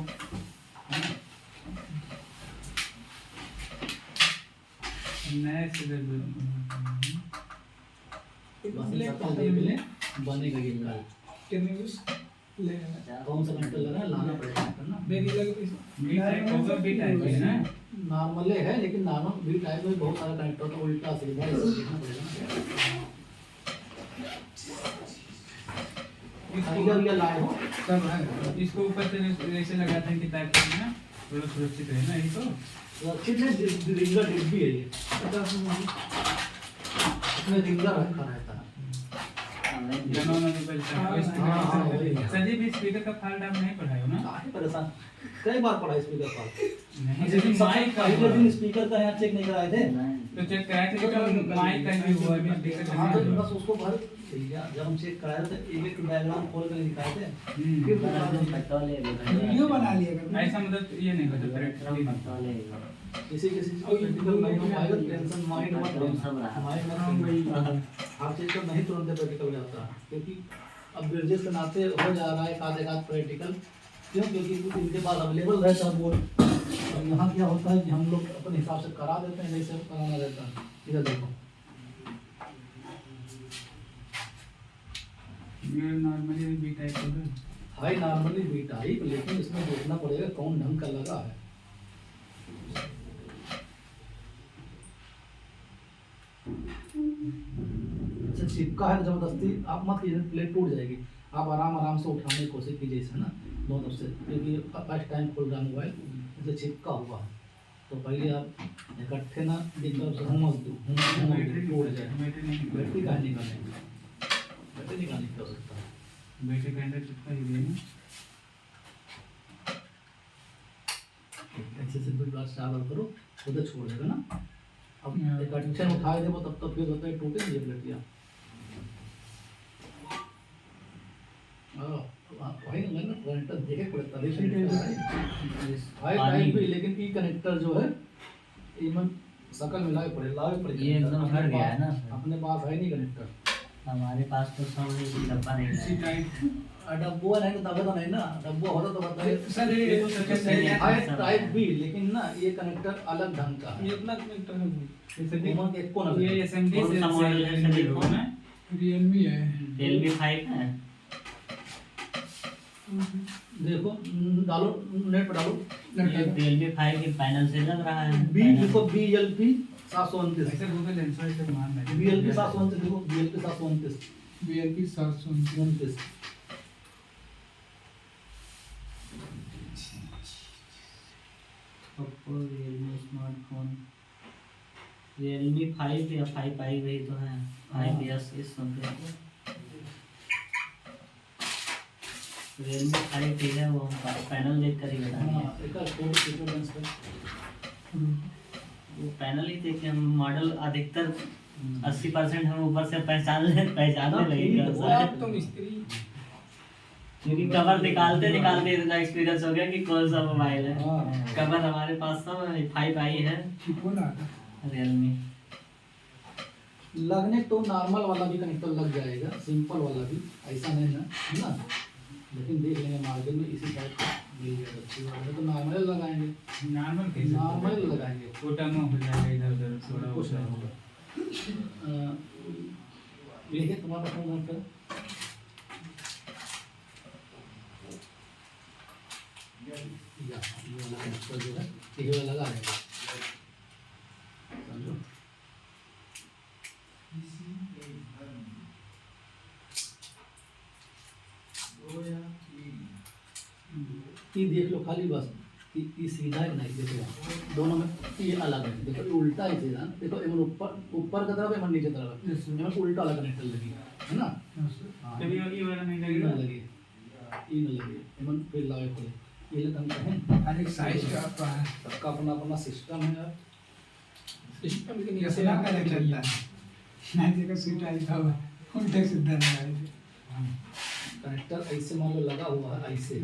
[SPEAKER 1] है ना?
[SPEAKER 2] नए सिरे
[SPEAKER 1] मिले बनेगा ये कल।
[SPEAKER 3] कितने कुछ लेना
[SPEAKER 1] कौन सा कनेक्टर लगा है, लाना पड़ेगा ना।
[SPEAKER 3] मेरी लगे
[SPEAKER 2] बी टाइप होगा, बी टाइप है ना,
[SPEAKER 1] नॉर्मल है लेकिन नॉर्मल भी टाइप में बहुत सारा कनेक्टर होता है, उल्टा सीधा इसे देखना पड़ेगा ना। इधर ये लाए हो
[SPEAKER 3] सब है।
[SPEAKER 2] इसको ऊपर से ऐसे लगाते हैं कि ताकि ना थोड़ा सुरक्षित रहे ना, ये तो
[SPEAKER 1] अच्छी से रिंगर डिब्बी है ये, इसमें रिंगर रखा रहता है।
[SPEAKER 2] जनों ने भी बचता है
[SPEAKER 1] हाँ, वही।
[SPEAKER 2] सजीव भी स्पीकर का फाल्ट आप नहीं पढ़ाए हो ना,
[SPEAKER 1] काहे परेशान, कई बार पढ़ा स्पीकर का,
[SPEAKER 2] नहीं
[SPEAKER 1] लेकिन
[SPEAKER 2] जब
[SPEAKER 1] सबसे
[SPEAKER 2] माइक का
[SPEAKER 1] पहले दिन
[SPEAKER 2] हुआ,
[SPEAKER 1] स्पीकर का यहाँ चेक नहीं कराए थे।
[SPEAKER 2] तो चेक कराए थे कि माइक का भी हुआ भी स्पीकर
[SPEAKER 1] हाँ
[SPEAKER 2] का
[SPEAKER 1] तो
[SPEAKER 2] नहीं
[SPEAKER 1] बस उसको भर भैया, जब हम चेक कराए थे एक एक डायग्राम खोल कर दिखाए थे,
[SPEAKER 2] हुआ।
[SPEAKER 1] फिर बता देंगे।
[SPEAKER 3] वीडियो बना लिया कर।
[SPEAKER 2] ऐसा मतलब ये नहीं होता करेक्ट,
[SPEAKER 1] किसी किसी चीज को प्रैक्टिकल नहीं हो पाएगा, टेंशन माइंड मत लेना, माइंड मत लेना, हर चीज को नहीं तुरंत प्रैक्टिकल हो जाता है, क्योंकि अब ब्रिजेस के नाते हो जा रहा है एक प्रैक्टिकल, क्यों, क्योंकि इनके पास अवेलेबल रहता है बोर्ड। और यहाँ क्या होता है कि हम लोग अपने हिसाब से करा देते हैं जैसे कराना रहता है। इधर देखो
[SPEAKER 2] ये नॉर्मली बी टाइप होगा,
[SPEAKER 1] हाई नॉर्मली बी टाइप, लेकिन इसमें देखना पड़ेगा कौन ढंग का लगा है। अच्छा चिपका है तो जबरदस्ती आप मत कीजिए, प्लेट टूट जाएगी। आप आराम से उठाने की कोशिश कीजिए इसे ना दोनों तरफ से, क्योंकि फर्स्ट टाइम खोल रहा मोबाइल इसलिए चिपका हुआ है, तो पहले आप इकट्ठे ना एक तरफ से घूम टूट जाए। बैटरी का निकालने बैटरी निकालने की आवश्यकता है।
[SPEAKER 2] बैटरी का अंदर चिपका ही देना,
[SPEAKER 1] अच्छे से बिट बार चावल करो, उधर छोड़ देगा ना। अब इकट्ठे उठाए देवो तब तक फिर होता है टूटे ये प्लेटिया। वही ना कनेक्टर देखे पड़े तभी हाई टाइप भी, लेकिन ई कनेक्टर जो है इवन शकल में लाए पड़े
[SPEAKER 4] ये एकदम हट गया है ना सर।
[SPEAKER 1] अपने पास है नहीं कनेक्टर,
[SPEAKER 4] हमारे पास तो सब ये डब्बा नहीं
[SPEAKER 2] इसी
[SPEAKER 4] है।
[SPEAKER 2] टाइप
[SPEAKER 1] डब्बो नहीं तब तो नहीं ना, डब्बो होता तो बताइए।
[SPEAKER 3] सर ये तो सच है।
[SPEAKER 1] हाई टाइप भी, लेकिन ना ये कनेक्टर अलग ढंग का है।
[SPEAKER 3] ये अपना कनेक्टर है।
[SPEAKER 2] जैसे भी
[SPEAKER 1] उमर के एको ना
[SPEAKER 2] ये एसएमडी
[SPEAKER 4] कौन
[SPEAKER 2] से
[SPEAKER 4] सा मॉडल है सर ये फोन है?
[SPEAKER 3] Realme है।
[SPEAKER 4] Realme 5 है।
[SPEAKER 1] देखो डालो नेट पे डालो,
[SPEAKER 4] ये Realme 5 के पैनल से लग रहा है।
[SPEAKER 1] बी देखो BLP 729,
[SPEAKER 2] ऐसे गूगल लेंसर से मान रहे
[SPEAKER 1] BLP 729 देखो, BLP 729
[SPEAKER 3] BLP 729।
[SPEAKER 4] Oppo Realme smartphone Realme 5 या 5i वही तो है। 5s इस समथिंग Realme 5 ठीक है, वो पैनल देख कर ही बताएंगे।
[SPEAKER 1] हाँ एक कोड सीक्वेंस पे
[SPEAKER 4] वो पैनल ही देख के हम मॉडल अधिकतर 80% हम ऊपर से पहचानने लगे
[SPEAKER 1] ठीक है,
[SPEAKER 4] कौन
[SPEAKER 1] वो
[SPEAKER 4] सा है।
[SPEAKER 3] आप तो मिस्त्री
[SPEAKER 4] क्योंकि कवर निकालते निकालते इतना एक्सपीरियंस हो गया कि कौन सा मोबाइल है।
[SPEAKER 1] हाँ।
[SPEAKER 4] कवर हमारे पास सब 5 आई है रियलमी।
[SPEAKER 1] लगने तो नॉर्मल वाला भी कनेक्टर लग जाएगा, सिंपल वाला भी, ऐसा नहीं है ना। लेकिन देख लेंगे मार्केट में इसी टाइप का मिल जाएगा, अच्छी बात है, तो नॉर्मल लगाएंगे,
[SPEAKER 2] नॉर्मल कैसे
[SPEAKER 1] नॉर्मल लगाएंगे।
[SPEAKER 2] छोटा मुंह हो जाएगा इधर उधर थोड़ा
[SPEAKER 1] कुछ
[SPEAKER 2] ऊपर
[SPEAKER 1] नहीं होगा। ये है तुम्हारा फोन नंबर, ये वाला कनेक्टर जो है ये वाला लगा रहेगा, समझो। ये देख लो खाली बस, ये सीधा है नहीं, देखो दोनों में ये अलग है, देखो ये उल्टा है सीधा, देखो एमन ऊपर ऊपर की तरफ एमन नीचे तरफ है, एमन उल्टा वाला कनेक्टर लगी है ना। हाँ,
[SPEAKER 2] कभी ये वाला नहीं
[SPEAKER 1] ये
[SPEAKER 2] लगेगा
[SPEAKER 1] ना लगे, ये ना लगे, एमन फिर लाए खोले, ये लगन है।
[SPEAKER 3] हर एक साइज का आपका है।
[SPEAKER 1] सबका अपना अपना सिस्टम है यार।
[SPEAKER 3] सिस्टम के नीचे ना करे चलता है। नहीं देखो सीट आई था उल्टे सीधा लगाए।
[SPEAKER 1] कनेक्टर ऐसे मान लो लगा हुआ है, ऐसे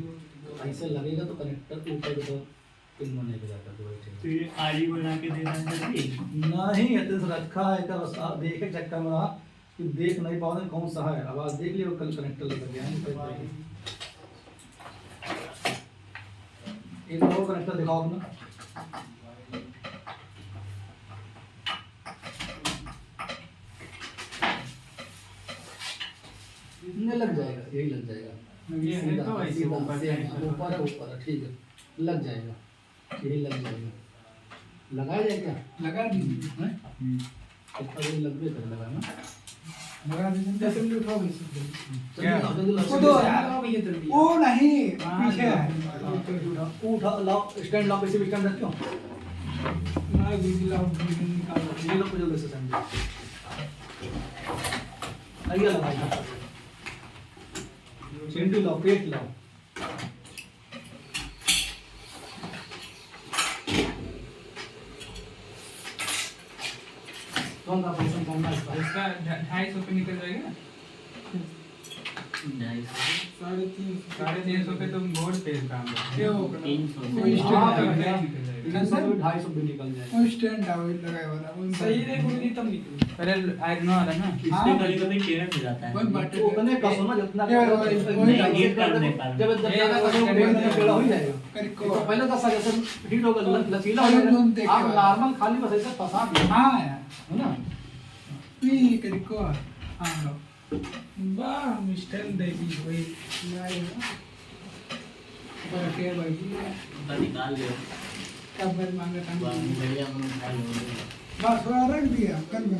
[SPEAKER 1] तो ऐसे लगेगा तो कनेक्टर ऊपर की तरफ पिन होने के जाता है,
[SPEAKER 4] तो ये आड़ी बना के देना है
[SPEAKER 1] नहीं है तो रखा है का बस आप देखे चक्कर में रहा कि देख नहीं पाओगे कौन सा है, अब आप देख लियो कल कनेक्टर लग गया है। एक और कनेक्टर दिखाओ अपना, ये लग जाएगा, यही लग जाएगा,
[SPEAKER 2] ये है तो ऐसे
[SPEAKER 1] सीधा
[SPEAKER 2] ऊपर
[SPEAKER 1] सेम,
[SPEAKER 2] का
[SPEAKER 1] ऊपर है ऊपर है, ठीक है लग जाएगा, यही लग जाएगा। लगाया जाए क्या?
[SPEAKER 3] लगा दीजिए।
[SPEAKER 1] हैं? इतना देर लगबे कर लगाना।
[SPEAKER 3] लगा दीजिए। जैसे भी उठाओ वैसे।
[SPEAKER 1] जल्दी लगाओ, जल्दी लगाओ।
[SPEAKER 3] वो दो यार। वो नहीं पीछे है।
[SPEAKER 1] उठा लाओ, स्टैंड लाओ, ऐसे भी स्टैंड रखो।
[SPEAKER 3] ना बिजली लाओ निकालो।
[SPEAKER 1] ये लोग को जल्दी से समझो। आइए लगाइए। चिंटू लाओ, पेट लाओ। कौन सा फंक्शन कौन सा इसका?
[SPEAKER 2] इसका 250 पे निकल जाएगा ना।
[SPEAKER 3] 350।
[SPEAKER 2] 350 पे तुम बहुत तेज काम करते
[SPEAKER 3] ये
[SPEAKER 2] हो।
[SPEAKER 3] हो
[SPEAKER 4] 300
[SPEAKER 3] कोई
[SPEAKER 4] से।
[SPEAKER 1] हाँ,
[SPEAKER 3] स्टैंड
[SPEAKER 1] भैया।
[SPEAKER 3] है।
[SPEAKER 2] निकल जाएगा।
[SPEAKER 1] 300 से 250 भी निकल जाए।
[SPEAKER 3] वो स्टैंड लगाए वाला वो सही रे गुरु तब निकल।
[SPEAKER 2] अरे आज नो आ रहा ना।
[SPEAKER 4] इसमें कभी कभी टेढ़ हो जाता है।
[SPEAKER 3] कोई बात
[SPEAKER 1] वो कने का सोना जितना
[SPEAKER 3] ये वही-
[SPEAKER 4] नहीं, ये करने पर।
[SPEAKER 1] जब ज्यादा करोगे तो टेढ़ा हो जाएगा।
[SPEAKER 3] करिको।
[SPEAKER 1] तो पहले का सा जैसे हिट होगा, लचीला हो
[SPEAKER 3] अरे जोन
[SPEAKER 1] जाएगा। आप
[SPEAKER 3] देखे
[SPEAKER 1] नॉर्मल खाली बस ऐसे फंसा दिए,
[SPEAKER 3] हाँ यार।
[SPEAKER 1] है ना।
[SPEAKER 3] नहीं करिको। हाँ लो। वाह मिस्टर देवी वही नहीं ना। पर के भाई
[SPEAKER 4] उसका निकाल लो।
[SPEAKER 3] कब मांगे था।
[SPEAKER 4] भैया हम निकाल लो।
[SPEAKER 3] बस वो रख दिया कर देना।